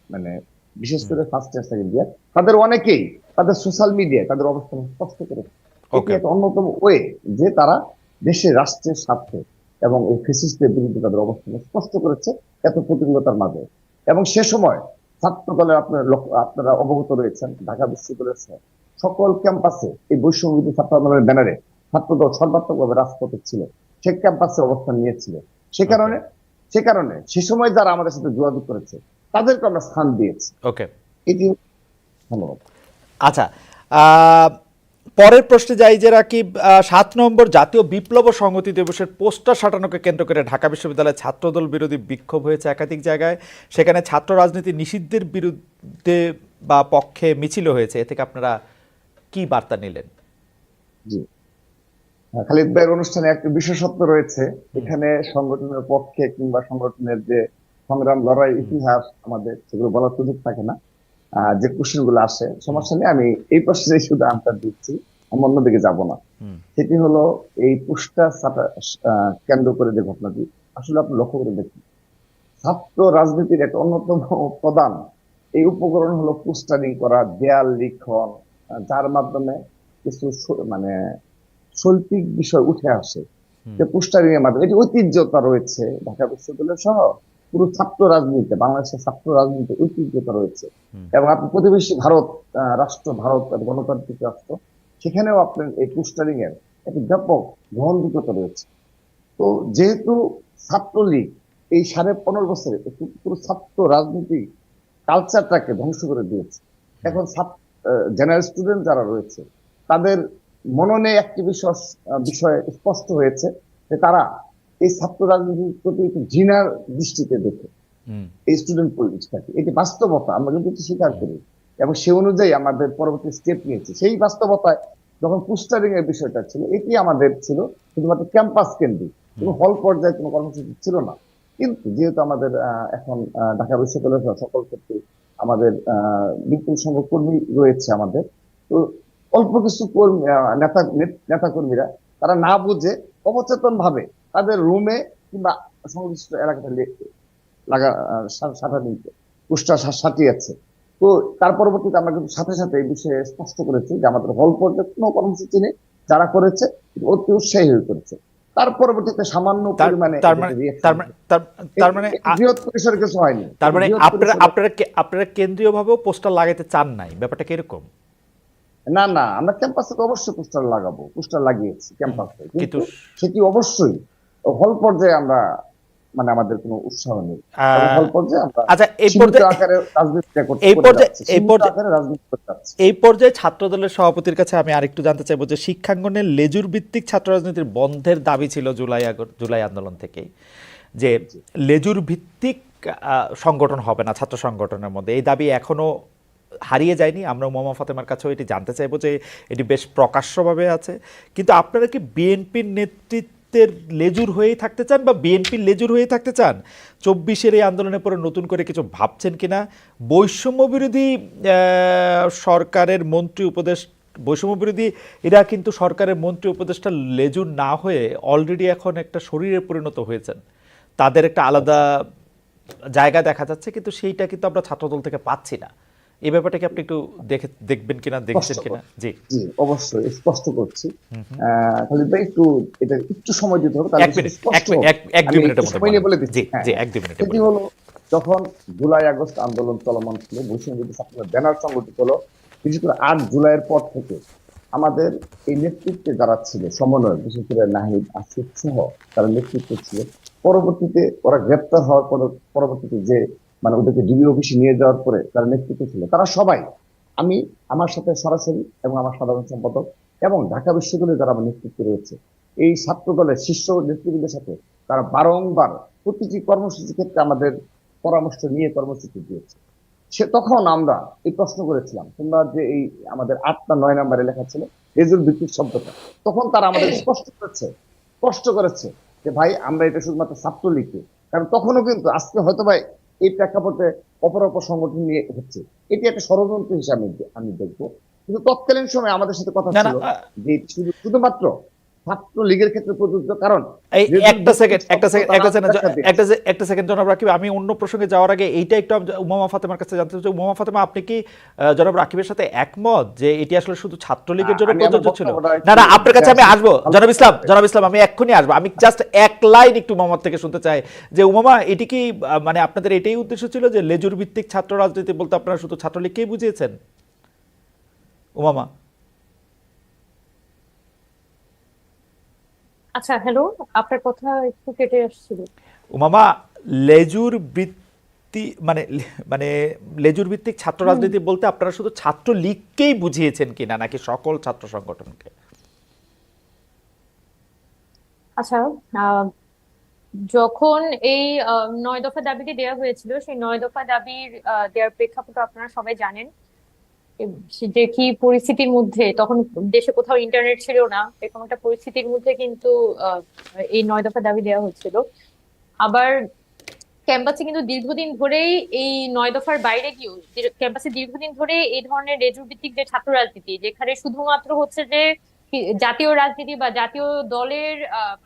মানে বিশেষ হুম। করে ফার্স্ট ইয়ার সেকেন্ড ইয়ার, তাদের অনেকেই তাদের সোশ্যাল মিডিয়ায় তাদের অবস্থান স্পষ্ট করেছে। এটি ওকে, একটা অন্যতম ওয়ে যে তারা দেশের রাষ্ট্রের স্বার্থে এবং এই ফ্যাসিস্টদের বিরুদ্ধে তাদের অবস্থান স্পষ্ট করেছে এত প্রতিকূলতার মাঝে। এবং সে সময় ছাত্র দলের আপনারা অবগত রয়েছেন, ঢাকা বিশ্ববিদ্যালয়ের সকল ক্যাম্পাসে এই বৈষম্য বিরোধী ছাত্র আন্দোলনের ব্যানারে ছাত্রদল সর্বাত্মকভাবে রাজপথে ছিল, সে ক্যাম্পাসে অবস্থান নিয়েছিল। সে কারণে সে সময় যারা আমাদের সাথে যোগাযোগ করেছে তাদেরকে আমরা স্থান দিয়েছি। ওকে। এটি ধন্যবাদ। আচ্ছা, আহ, পরের প্রশ্নে যাই যে রাকিব, ৭ নম্বর জাতীয় বিপ্লব ও সংহতি দিবসের পোস্টার সাটানোকে কেন্দ্র করে ঢাকা বিশ্ববিদ্যালয়ে ছাত্রদল বিরোধী বিক্ষোভ হয়েছে একাধিক জায়গায়। সেখানে ছাত্র রাজনীতি নিষিদ্ধের বিরুদ্ধে বা পক্ষে মিছিল হয়েছে। এ থেকে আপনারা কি বার্তা নিলেন? জি, খালিদ ভাইয়ের অনুষ্ঠানে একটা বিশেষত্ব রয়েছে, এখানে সংগঠনের পক্ষে কিংবা সংগঠনের যে সংগ্রাম লড়াই ইতিহাস আমাদের সেগুলো বলার সুযোগ থাকে না। যে কোশ্চেন গুলো আসে সমস্যা নেই, আমি এই প্রশ্নে শুধু আনসার দিচ্ছি, আমি অন্যদিকে যাব না। হুম, সেটি হলো এই পোস্টার কেন্দ্র করে যে ঘটনাটি, আসলে আপনি লক্ষ্য করে দেখুন, ছাত্র রাজনীতির একটা অন্যতম প্রধান এই উপকরণ হলো পোস্টারিং করা, দেয়াল লিখন, যার মাধ্যমে কিছু মানে শৈল্পিক বিষয় উঠে আসে, হুম, যে পোস্টারিং এর মাধ্যমে এটি ঐতিহ্যতা রয়েছে ঢাকা বিশ্ববিদ্যালয় সহ পুরো ছাত্র রাজনীতিতে, বাংলাদেশের ছাত্র রাজনীতিতে ঐতিহ্যতা রয়েছে। হুম, এবং আপনি প্রতিবেশী ভারত রাষ্ট্র, ভারত গণতান্ত্রিক রাষ্ট্র, সেখানেও আপনার এই পোস্টারিং এর একটি ব্যাপক গ্রহণযোগ্যতা রয়েছে। তো যেহেতু ছাত্রলীগ এই 15.5 বছরে পুরো ছাত্র রাজনীতি কালচারটাকে ধ্বংস করে দিয়েছে, এখন জেনারেল স্টুডেন্ট যারা রয়েছে তাদের মননে একটি বিষয় স্পষ্ট হয়েছে যে তারা এই ছাত্র রাজনীতির প্রতি একটু ঘৃণার দৃষ্টিতে দেখে হুম, এই স্টুডেন্ট পলিটিক্সটাকে। এটি বাস্তবতা, আমরা কিন্তু এটি স্বীকার করি এবং সে অনুযায়ী আমাদের পরবর্তী স্টেপ নিয়েছি। সেই বাস্তবতায় যখন পোস্টারিং এর বিষয়টা ছিল, এটি আমাদের ছিল শুধুমাত্র ক্যাম্পাস কেন্দ্রিক, কোনো হল পর্যায়ে কোনো কর্মসূচি ছিল না। কিন্তু যেহেতু আমাদের এখন ঢাকা বিশ্ববিদ্যালয়ের সকল ক্ষেত্রে আমাদের বিপুল সংখ্যক কর্মী রয়েছে আমাদের, তো অল্প কিছু কর্মী নেতা কর্মীরা তারা না বুঝে অবচেতন ভাবে তাদের রুমে কিংবা সংশ্লিষ্ট এলাকাতে লাগা পোস্টার সাটিয়েছে। তো তার পরবর্তীতে আমরা কিন্তু সাথে সাথে এই বিষয়ে স্পষ্ট করেছি যে আমাদের হল পর্যায়ে কোনো কর্মসূচি নেই, যারা করেছে অতি উৎসাহী হয়ে করেছে। তার পরবর্তীতে সামান্য পরিমাণে তার মানে বৃহৎ পরিসরে কিছু হয়নি। তার মানে বৃহৎ আপনারা পরিসরে আপনারা আপনারা কেন্দ্রীয়ভাবেও পোস্টার লাগাইতে চান নাই, ব্যাপারটা কি এরকম? না, না, আমরা ক্যাম্পাসে তো অবশ্যই পোস্টার লাগাবো, পোস্টার লাগিয়েছি ক্যাম্পাসে, কিন্তু কিন্তু সেটি অবশ্যই হল পর্যায়ে আমরা মানে আমাদের কোনো উৎসাহ নেই এবং হল পর্যায়ে আমরা আচ্ছা, সীমিত আকারে রাজনীতি করতে যাচ্ছি। এই পর্যায়ে ছাত্রদলের সভাপতির কাছে আমি আরেকটু জানতে চাইবো যে শিক্ষাঙ্গনে লেজুর ভিত্তিক ছাত্র রাজনীতির বন্ধের দাবি ছিল জুলাই আন্দোলন থেকে, যে লেজুর ভিত্তিক সংগঠন হবে না ছাত্র সংগঠনের মধ্যে। এই দাবি এখনো হারিয়ে যায়নি। আমরা মোমা ফাতেমার কাছেও এটি জানতে চাইবো যে এটি বেশ প্রকাশ্যভাবে আছে, কিন্তু আপনারা কি বিএনপির নেতৃত্বের লেজুর হয়েই থাকতে চান বা বিএনপির লেজুর হয়ে থাকতে চান? 24-এর এই আন্দোলনের পরে নতুন করে কিছু ভাবছেন কিনা? বৈষম্য বিরোধী সরকারের মন্ত্রী উপদেশ বৈষম্য বিরোধী এরা কিন্তু সরকারের মন্ত্রী উপদেষ্টা লেজুর না হয়ে অলরেডি এখন একটা শরীরে পরিণত হয়েছেন, তাদের একটা আলাদা জায়গা দেখা যাচ্ছে, কিন্তু সেইটা কিন্তু আমরা ছাত্রদল থেকে পাচ্ছি না। এই ব্যাপারটা কি আপনি একটু দেখবেন কিনা, দেখছেন কিনা? জি জি, অবশ্যই স্পষ্ট করছি। খালিদ ভাই একটু এটা একটু সময় দিতে হবে, তাহলে এক দুই মিনিটের মধ্যে সময় নিয়ে বলে দিচ্ছি। জি জি, 1-2 মিনিটে সেটি হলো যখন জুলাই আগস্ট আন্দোলন চলমান ছিল, বৈষম্য বিরোধী ছাত্রদের ব্যানার সংগঠিত হলো, বিশেষ করে 8 জুলাইয়ের পর থেকে আমাদের এই নেতৃত্বে যারা ছিল সমন্বয়, বিশেষ করে নাহিদ, আসিফ সহ তারা নেতৃত্বে ছিল। পরবর্তীতে ওরা গ্রেপ্তার হওয়ার পরবর্তীতে যে মানে ওদেরকে ডিবি অফিসে নিয়ে যাওয়ার পরে তারা নেতৃত্ব ছিল, তারা সবাই আমি আমার সাথে সরাসরি এবং আমার সাধারণ সম্পাদক এবং ঢাকা বিশ্ববিদ্যালয়ে যারা আমার নেতৃত্বে রয়েছে, এই ছাত্র দলের শীর্ষ নেতৃবৃন্দের সাথে তারা বারংবার প্রতিটি কর্মসূচির ক্ষেত্রে আমাদের পরামর্শ নিয়ে কর্মসূচি দিয়েছে। তখন আমরা এই প্রশ্ন করেছিলাম, তোমরা যে এই আমাদের 8 না 9 নম্বরে লেখা ছিল রেজুল ভিত্তিক শব্দটা, তখন তারা আমাদের স্পষ্ট করেছে যে ভাই আমরা এটা শুধুমাত্র ছাত্রলীগকে, কারণ তখনও কিন্তু আজকে হয়তো ভাই এই প্রেক্ষাপটে অপর সংগঠন নিয়ে হচ্ছে, এটি একটা ষড়যন্ত্র হিসাবে আমি দেখবো। কিন্তু তৎকালীন সময় আমাদের সাথে কথা না ছিল না যে এটি শুধুমাত্র ছাত্র লীগের ক্ষেত্রে প্রযোজ্য, কারণ এই রেজুল একটা সেকেন্ড ভিত্তিক একটা সেকেন্ড শব্দ একটা তারা সেকেন্ড ব্যাখ্যা দিয়েছে। একটা সেকেন্ড জনাব রাকিব, আমি অন্য প্রসঙ্গে যাওয়ার আগে এইটা একটু উমামা ফাতেমার কাছে জানতে চাই। উমামা ফাতেমা, আপনি কি জনাব রাকিবের সাথে একমত যে এটি আসলে শুধু ছাত্রলীগের জন্য আমি আমার প্রযোজ্য ছিল? বক্তব্যটা না না, একটু আপনার কাছে আমি আসবো জনাব ইসলাম, আলোচনা জনাব ইসলাম আমি এক্ষুনি আসবো। আমি জাস্ট এক লাইন একটু উমামার থেকে শুনতে চাই যে উমামা, এটি কি মানে আপনাদের এটাই উদ্দেশ্য ছিল যে লেজুর ভিত্তিক ছাত্র রাজনীতি বলতে আপনারা শুধু ছাত্রলীগকেই বুঝিয়েছেন? উমামা। আচ্ছা, হ্যালো, আপনার কথা একটু কেটে আসছিল। উমামা, লেজুর ভিত্তি মানে মানে লেজুর ভিত্তিক ছাত্র রাজনীতি বলতে আপনারা শুধু ছাত্রলীগকেই বুঝিয়েছেন কিনা নাকি সকল ছাত্র সংগঠনকে? আচ্ছা, আহ, যখন এই 9 দফা দাবিটি দেওয়া হয়েছিল, সেই 9 দফা দাবির দেওয়ার প্রেক্ষাপট আপনারা সবাই জানেন। যে কি পরিস্থিতির মধ্যে তখন দেশে কোথাও ইন্টারনেট ছিল না, এরকম একটা পরিস্থিতির মধ্যে কিন্তু আহ, এই 9 দফা দাবি দেওয়া হচ্ছিল। আবার ক্যাম্পাসে কিন্তু দীর্ঘদিন ধরেই এই 9 দফার বাইরে গিয়েও ক্যাম্পাসে দীর্ঘদিন ধরে এই ধরনের রেজুর ভিত্তিক যে ছাত্র রাজনীতি, যেখানে শুধুমাত্র হচ্ছে যে জাতীয় রাজনীতি বা জাতীয় দলের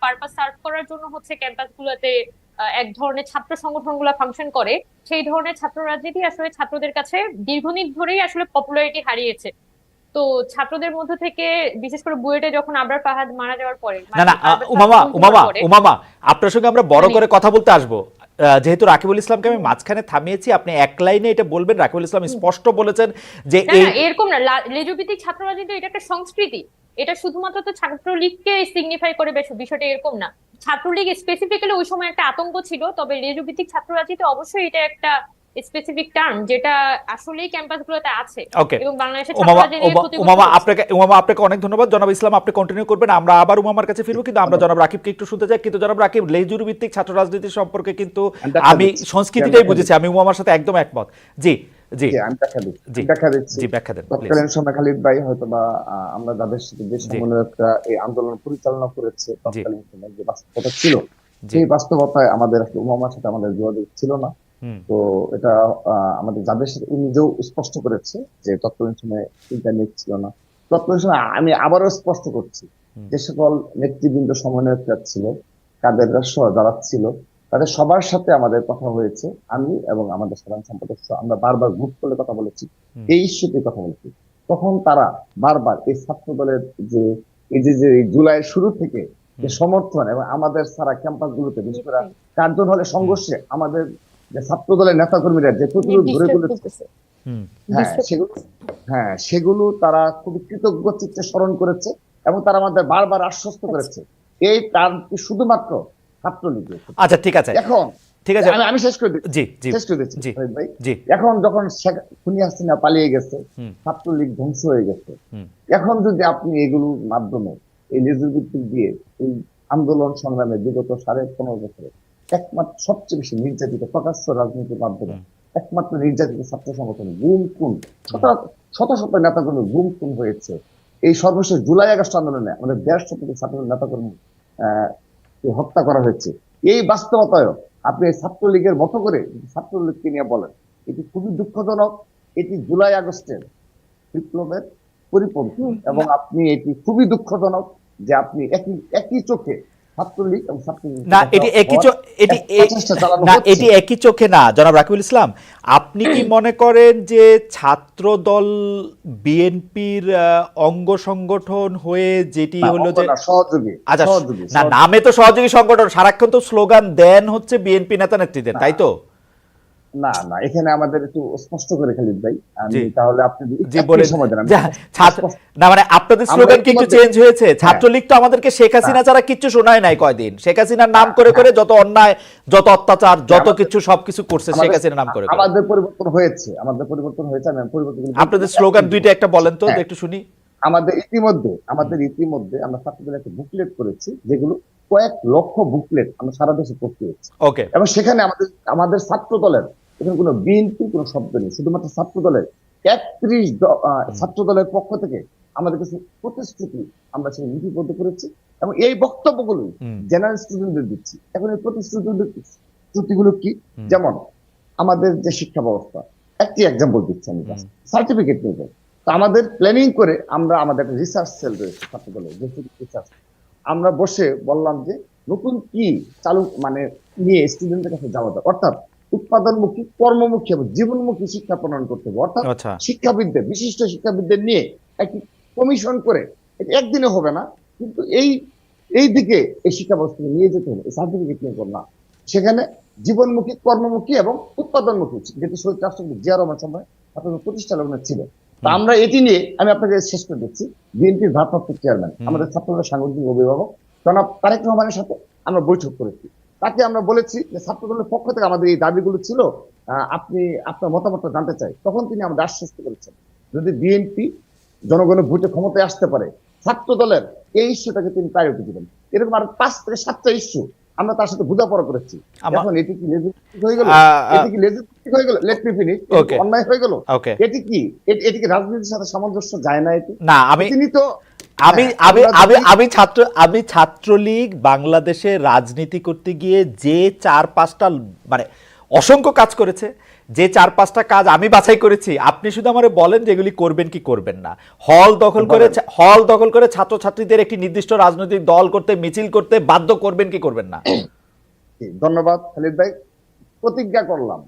পারপাস সার্ভ করার জন্য হচ্ছে ক্যাম্পাস গুলোতে এক ধরনের ছাত্র সংগঠনগুলো ফাংশন করে, সেই ধরনের ছাত্র রাজনীতি আসলে ছাত্রদের কাছে দীর্ঘদিন ধরেই আসলে পপুলারিটি হারিয়েছে। তো ছাত্রদের মধ্য থেকে বিশেষ করে বুয়েটে যখন আবরার ফাহাদ মারা যাওয়ার পরে, না না, উমামা আপনার সঙ্গে আমরা বড় করে কথা বলতে আসবো। যেহেতু রাকিবুল ইসলামকে আমি মাঝখানে থামিয়েছি, আপনি এক লাইনে এটা বলবেন। রাকিবুল ইসলাম স্পষ্ট বলেছেন যে না এই না, এরকম না। লেজুভিত্তিক ছাত্র রাজনীতি এটা একটা সংস্কৃতি, এটা শুধুমাত্র তো ছাত্রলীগকে সিগনিফাই করে বিষয়টা এরকম না। ছাত্রলীগ স্পেসিফিক্যালি ওই সময় একটা আতঙ্ক ছিল, তবে লেজুভিত্তিক ছাত্র রাজনীতি অবশ্যই এটা একটা স্পেসিফিক টার্ম যেটা আসলেই ক্যাম্পাস গুলোতে আছে ওকে। এবং বাংলাদেশের ছাত্র রাজনীতির ক্ষতিগ্রস্ত উমামা হচ্ছে। উমামা আপনাকে অনেক ধন্যবাদ। জনাব ইসলাম আপনি কন্টিনিউ করবেন, আমরা আবার উমামার কাছে ফিরবো, কিন্তু আমরা জনাব রাকিবকে একটু শুনতে চাই। কিন্তু জনাব রাকিব, লেজুর ভিত্তিক ছাত্র রাজনীতি সম্পর্কে কিন্তু আমি সংস্কৃতিটাই বুঝেছি, আমি উমামার সাথে একদম একমত। জি জি জি, আমি ব্যাখ্যা দিচ্ছি জি ব্যাখ্যা দিচ্ছি জি, ব্যাখ্যা দেন প্লিজ। তৎকালীন সময় খালিদ ভাই হয়তো বা আমরা যাদের সাথে যে সমন্বয়করা এই আন্দোলন পরিচালনা করেছে জি তৎকালীন সময় যে বাস্তবতা ছিল, জি সেই বাস্তবতায় আমাদের আসলে উমামার সাথে আমাদের যোগাযোগ ছিল না। হুম তো এটা আমাদের যাদের সাথে উনি নিজেও স্পষ্ট করেছে যে তৎকালীন সময় ইন্টারনেট ছিল না। তৎকালীন সময় আমি আবারও স্পষ্ট করছি, যে সকল নেতৃবৃন্দ সমন্বয়করা ছিল, কাদের সহ যারা ছিল, তাদের সবার সাথে আমাদের কথা হয়েছে। আমি এবং আমাদের সাধারণ সম্পাদক সহ আমরা বারবার গ্রুপ করে কথা বলেছি, এই ইস্যুতে কথা বলেছি। তখন তারা বারবার এই ছাত্র দলের যে এই জুলাইয়ের শুরু থেকে যে সমর্থন এবং আমাদের সারা ক্যাম্পাস গুলোতে বিশেষ করে কার্জন হলে সংঘর্ষে আমাদের যে ছাত্র দলের নেতা কর্মীরা যে প্রতিরোধ গড়ে তুলেছে, হুম সেগুলো তারা খুবই কৃতজ্ঞ চিত্তে স্মরণ করেছে এবং তারা আমাদের বারবার আশ্বস্ত করেছে এই টার্মটি শুধুমাত্র ছাত্রলীগের। আচ্ছা ঠিক আছে, এখন ঠিক আছে, আমি শেষ করে দিচ্ছি জি জি শেষ করে দিচ্ছি জি ভাই। জি এখন যখন খুনি হাসিনা পালিয়ে গেছে, হুম ছাত্রলীগ ধ্বংস হয়ে গেছে, হুম এখন যদি আপনি এগুলোর মাধ্যমে এই লেজুর ভিত্তিক দিয়ে এই আন্দোলন সংগ্রামে বিগত 15.5 বছরে একমাত্র সবচেয়ে বেশি নির্যাতিত প্রকাশ্য রাজনীতির মাধ্যমে একমাত্র নির্যাতিত ছাত্র সংগঠন গুম খুন শত শত নেতাকর্মী গুম খুন হয়েছে। এই সর্বশেষ জুলাই আগস্ট আন্দোলনে আমাদের 150 ছাত্র নেতাকর্মী হত্যা করা হয়েছে। এই বাস্তবতায় আপনি ছাত্রলীগের মতো করে ছাত্রলীগকে নিয়ে বলেন, এটি খুবই দুঃখজনক। এটি জুলাই আগস্টের বিপ্লবের পরিপন্থী এবং আপনি এটি খুবই দুঃখজনক যে আপনি একই চোখে ছাত্রলীগ এবং না এটি এটি একই চোখে না। জনাব রাকিবুল ইসলাম, আপনি কি মনে করেন যে ছাত্র দল বিএনপির অঙ্গ সংগঠন হয়ে যেটি হলো যে সহযোগী, আচ্ছা না, নামে তো সহযোগী সংগঠন, সারাক্ষণ তো স্লোগান দেন হচ্ছে বিএনপি নেতা নেত্রীদের, তাই তো? না না, এখানে আমাদের একটু স্পষ্ট করে খালিদ ভাই, আমি জি তাহলে আপনি যদি জি একটু বলেন। সময় দেন আমি যা, ছাত্র স্পষ্ট। না মানে আপনাদের আমরা স্লোগান কি একটু ইতিমধ্যে, চেঞ্জ হয়েছে? হ্যাঁ ছাত্রলীগ তো আমাদেরকে শেখ হ্যাঁ হাসিনা ছাড়া কিচ্ছু শোনায় নাই কয়দিন। শেখ হাসিনার নাম করে হ্যাঁ, করে যত অন্যায়, যত অত্যাচার, যত আমাদের কিছু সবকিছু করছে শেখ আমাদের হাসিনার নাম করে করে। আমাদের পরিবর্তন হয়েছে, আমাদের পরিবর্তন হয়েছে, আমি পরিবর্তনগুলো বলছি না, আপনাদের একটু স্লোগান দুইটা একটা বলছি। বলেন তো, হ্যাঁ, একটু শুনি। আমাদের ইতিমধ্যে আমরা ছাত্রদের একটা বুকলেট করেছি, যেগুলো কয়েক লক্ষ বুকলেট আমরা সারা দেশে প্রস্তুত। ওকে। এবং সেখানে আমাদের আমাদের ছাত্র দলের, এখানে কোনো বিএনপি কোনো শব্দ নেই, শুধুমাত্র ছাত্র দলের 31 ছাত্র দলের পক্ষ থেকে আমাদের কিছু প্রতিশ্রুতি আমরা সেখানে লিপিবদ্ধ করেছি, এবং এই বক্তব্যগুলো হুম জেনারেল স্টুডেন্টদের দিচ্ছি। এখন এই প্রতিশ্রুতিগুলো কি? হুম যেমন আমাদের যে শিক্ষা ব্যবস্থা, একটি এক্সাম্পল দিচ্ছি আমি, হুম সার্টিফিকেট নিতে। তো আমাদের প্ল্যানিং করে আমরা, আমাদের একটা রিসার্চ সেল রয়েছে ছাত্র দলের, রিসার্চ, আমরা বসে বললাম যে নতুন কি চালু মানে নিয়ে স্টুডেন্টের কাছে যাওয়া যায়, অর্থাৎ উৎপাদনমুখী, কর্মমুখী এবং জীবনমুখী শিক্ষা প্রণয়ন করতে হবে। অর্থাৎ আচ্ছা শিক্ষাবিদদের, বিশিষ্ট শিক্ষাবিদদের নিয়ে একটি কমিশন করে, এটা একদিনে হবে না, কিন্তু এই দিকে এই শিক্ষা ব্যবস্থাকে নিয়ে যেতে হবে, এই সার্টিফিকেট নিয়ে না। সেখানে জীবনমুখী, কর্মমুখী এবং উৎপাদনমুখী, যেটি শহীদ রাষ্ট্রপতি জিয়া রহমান সময় আপনাদের প্রতিষ্ঠা লগ্নে ছিল। তা হুম আমরা এটি নিয়ে, আমি আপনাকে শেষ করে দিচ্ছি, বিএনপির ভারপ্রাপ্ত চেয়ারম্যান, হুম আমাদের ছাত্রদের সাংগঠনিক অভিভাবক জনাব তারেক রহমানের সাথে আমরা বৈঠক করেছি। তাকে আমরা বলেছি যে ছাত্রদলের পক্ষ থেকে আমাদের এই দাবিগুলো ছিল, আপনি আপনার মতামতটা জানতে চাই। তখন তিনি আমাদের আশ্বস্ত করেছেন, যদি বিএনপি জনগণের ভোটে ক্ষমতায় আসতে পারে, ছাত্র দলের এই ইস্যুটাকে তিনি প্রায়োরিটি দিবেন। এরকম আর 5 থেকে 7টা ইস্যু আমরা তার সাথে বোঝাপড়া করেছি। আমার এখন এটি কি লেজিটিমেট হয়ে গেল? এটি কি লেজিটিমেট হয়ে গেল? Let me finish. এটি কি ওকে অন্যায় হয়ে গেল? ওকে। এটি কি, এটি কি রাজনীতির সাথে সামঞ্জস্য যায় না? এটি না আমি তিনি তো, আমি হ্যাঁ, আমি আমরা আমি যদি, আমি ছাত্রলীগ বাংলাদেশে রাজনীতি করতে গিয়ে যে 4-5টা মানে অসংখ্য কাজ করেছে, যে 4-5টা কাজ আমি বাছাই করেছি, আপনি শুধু আমারে বলেন যে এগুলি করবেন কি করবেন না। বলেন। হল দখল করে ছাত্রছাত্রীদের একটি নির্দিষ্ট রাজনৈতিক দল করতে, মিছিল করতে বাধ্য করবেন কি করবেন না? ধন্যবাদ খালিদ ভাই। প্রতিজ্ঞা করলাম,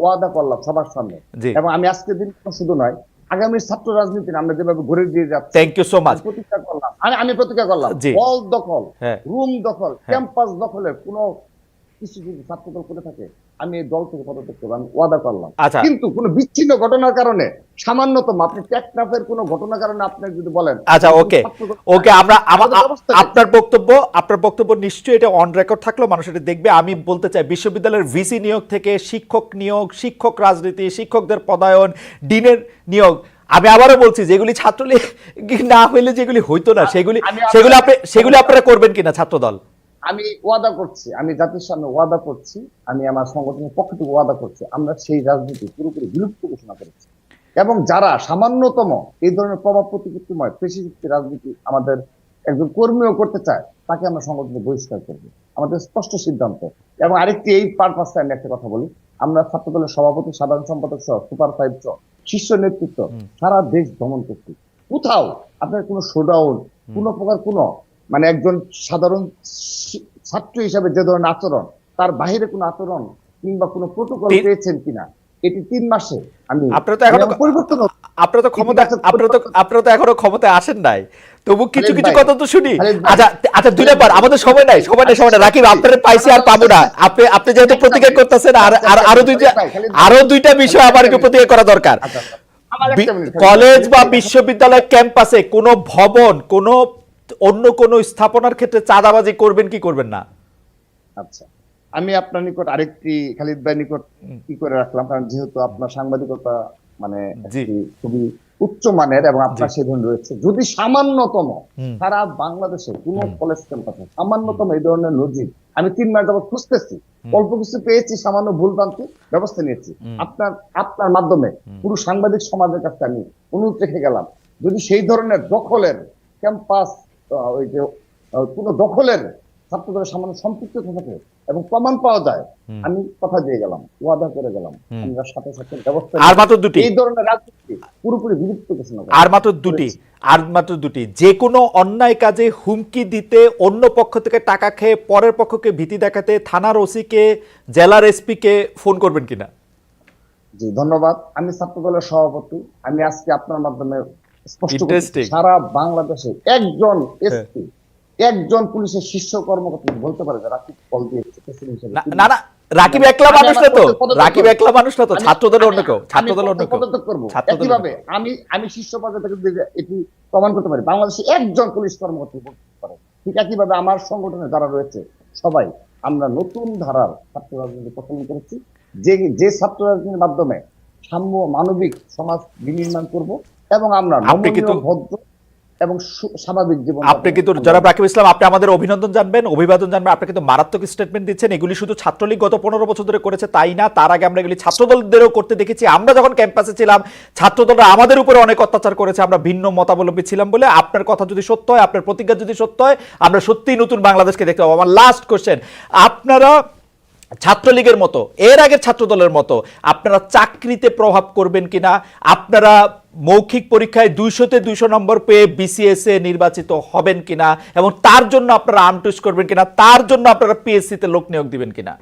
ওয়াদা করলাম সবার সামনে, জি এবং আমি আজকের দিন শুধু নয়, আগামী ছাত্র রাজনীতি আমরা যেভাবে গড়ে দিয়ে যাচ্ছি, থ্যাংক ইউ সো মাচ। আমি প্রতিজ্ঞা করলাম, আমি প্রতিজ্ঞা করলাম, জি হল দখল, হ্যাঁ রুম দখল, হ্যাঁ ক্যাম্পাস দখলের কোনো কিছু যদি ছাত্র দল করে থাকে, আমি এই দল থেকে পদত্যাগ করবো, আমি ওয়াদা করলাম। আচ্ছা কিন্তু কোনো বিচ্ছিন্ন ঘটনার কারণে, সামান্যতম আপনি টেকনাফের কোনো ঘটনার কারণে আপনি যদি বলেন আচ্ছা ওকে ওকে, আমরা আমাদের ব্যবস্থা কি? আপনার বক্তব্য নিশ্চয়ই এটা অন রেকর্ড থাকলো, মানুষ এটা দেখবে। আমি বলতে চাই, বিশ্ববিদ্যালয়ের ভিসি নিয়োগ থেকে শিক্ষক নিয়োগ, শিক্ষক রাজনীতি, শিক্ষকদের পদায়ন, ডিনের নিয়োগ, আমি আবারও বলছি, যেগুলি ছাত্রলীগ না হইলে যেগুলি হইতো না, সেগুলি আমি সেগুলি আপনারা করবেন কিনা ছাত্রদল? আমি ওয়াদা করছি, আমি জাতির সামনে ওয়াদা করছি, আমি আমার সংগঠনের পক্ষ থেকে ওয়াদা করছি, আমরা সেই রাজনীতি পুরোপুরি বিলুপ্ত ঘোষণা করেছি। এবং যারা সামান্যতম এই ধরনের প্রভাব প্রতিপত্তিময় পেশিভিত্তিক রাজনীতি আমাদের একজন কর্মীও করতে চায়, তাকে আমরা সংগঠনে বহিষ্কার করবো, আমাদের স্পষ্ট সিদ্ধান্ত। এবং আরেকটি, এই পারপাসে আমি একটা কথা বলি, আমরা ছাত্র দলের সভাপতি, সাধারণ সম্পাদক সহ সুপার 5 সহ শীর্ষ নেতৃত্ব সারা দেশ ভ্রমণ করছি। কোথাও আপনার কোনো শোডাউন, কোনো প্রকার কোনো মানে একজন সাধারণ ছাত্র হিসাবে যে ধরনের আচরণ, তার বাহিরে কোনো আচরণ কিংবা কোনো প্রোটোকল পেয়েছেন কিনা, এটি 3 মাসে আমি আপনারা তো এখনো পরিবর্তন, আপনারা তো এখনো ক্ষমতায় আসেন নাই, তবু কিছু কিছু কথা তো শুনি। আচ্ছা আচ্ছা, 2টা বার, আমাদের সময় নাই রাকিব, আপনারা পাইছি আর পাবো না। আপনি যেহেতু প্রতিজ্ঞা করতেছেন, আর আরো দুইটা বিষয় আমার একটু প্রতিজ্ঞা করা দরকার। কলেজ বা বিশ্ববিদ্যালয় ক্যাম্পাসে কোনো ভবন, কোনো অন্য কোনো স্থাপনার ক্ষেত্রে চাঁদাবাজি করবেন কি করবেন না? আচ্ছা, আমি আপনার নিকট আরেকটি, খালিদ ভাই নিকট কি করে রাখলাম, কারণ যেহেতু আপনার সাংবাদিকতা মানে খুবই উচ্চ মানের এবং আপনার সেই ধরনের রয়েছে, যদি সামান্যতম সারা বাংলাদেশে কোন কলেজ ক্যাম্পাসে সামান্যতম এই ধরনের নজির, আমি 3 মাস যাবত খুঁজতেছি, অল্প কিছু পেয়েছি, সামান্য ভুলভ্রান্তি ব্যবস্থা নিয়েছি, আপনার মাধ্যমে পুরো সাংবাদিক সমাজের কাছে আমি অনুরোধ রেখে গেলাম, যদি সেই ধরনের দখলের ক্যাম্পাস, ওই যে কোনো দখলের ছাত্রদের সামান্য সম্পৃক্ত থাকে এবং প্রমাণ পাওয়া যায়, আমি কথা দিয়ে গেলাম, ওয়াদা করে গেলাম, আমরা সাথে সাথে ব্যবস্থা, আর মাত্র দুটি, এই ধরনের রাজনীতি পুরোপুরি বিলুপ্ত ঘোষণা করা, আর মাত্র দুটি, যে কোনো অন্যায় কাজে হুমকি দিতে, অন্য পক্ষ থেকে টাকা খেয়ে পরের পক্ষকে ভীতি দেখাতে থানার ওসিকে, জেলার এসপিকে ফোন করবেন কিনা? জি ধন্যবাদ। আমি ছাত্র দলের সভাপতি, আমি আজকে আপনার মাধ্যমে স্পষ্ট করছি, সারা বাংলাদেশে একজন এসপি, একজন পুলিশের শীর্ষ কর্মকর্তা বলতে পারে যে রাকিব কল দিয়েছে প্রেসিডেন্ট হিসেবে, না না রাকিব একলা আমি মানুষ আমার না তো, পদে পদত্যাগ রাকিব করব। একলা মানুষ না তো, আমি ছাত্রদলের আমি অন্য কেউ, আমি ছাত্রদলের অন্য পদে কেউ, পদত্যাগ করব। ছাত্রদলের অন্য একইভাবে কেউ। আমি শীর্ষ পর্যায়ে থেকে যদি এটি প্রমাণ করতে পারি বাংলাদেশে একজন পুলিশ কর্মকর্তা করতে পারে, ঠিক একইভাবে আমার সংগঠনে যারা রয়েছে সবাই আমরা নতুন ধারার ছাত্র রাজনীতি পছন্দ করেছি, যে যে ছাত্র রাজনীতির মাধ্যমে সাম্য মানবিক সমাজ বিনির্মাণ করব এবং আমরা আপনি নমনীয় কিন্তু ভদ্র এবং স্বাভাবিক জীবন আপনি কিন্তু জনাব রাকিব ইসলাম, আপনি আমাদের অভিনন্দন জানবেন, অভিবাদন জানবেন। আপনি কিন্তু মারাত্মক স্টেটমেন্ট দিচ্ছেন। এগুলি শুধু ছাত্রলীগ গত 15 বছর ধরে করেছে তাই না, তার আগে আমরা এগুলি ছাত্রদলদেরও করতে দেখেছি। আমরা যখন ক্যাম্পাসে ছিলাম ছাত্রদলরা আমাদের উপরে অনেক অত্যাচার করেছে, আমরা ভিন্ন মতাবলম্বী ছিলাম বলে। আপনার কথা যদি সত্য হয়, আপনার প্রতিজ্ঞা যদি সত্য হয়, আমরা সত্যিই নতুন বাংলাদেশকে দেখতে পাবো। আমার লাস্ট কোশ্চেন, আপনারা ছাত্রলীগের মতো এর আগের ছাত্রদলের মতো আপনারা চাকরিতে প্রভাব করবেন কিনা? আপনারা মৌখিক পরীক্ষায় 200-তে 200 নম্বর পেয়ে বিসিএস এ নির্বাচিত হবেন কিনা, এবং তার জন্য আপনারা আমটুস করবেন কিনা, তার জন্য আপনারা পিএসসি তে লোক নিয়োগ দিবেন কিনা?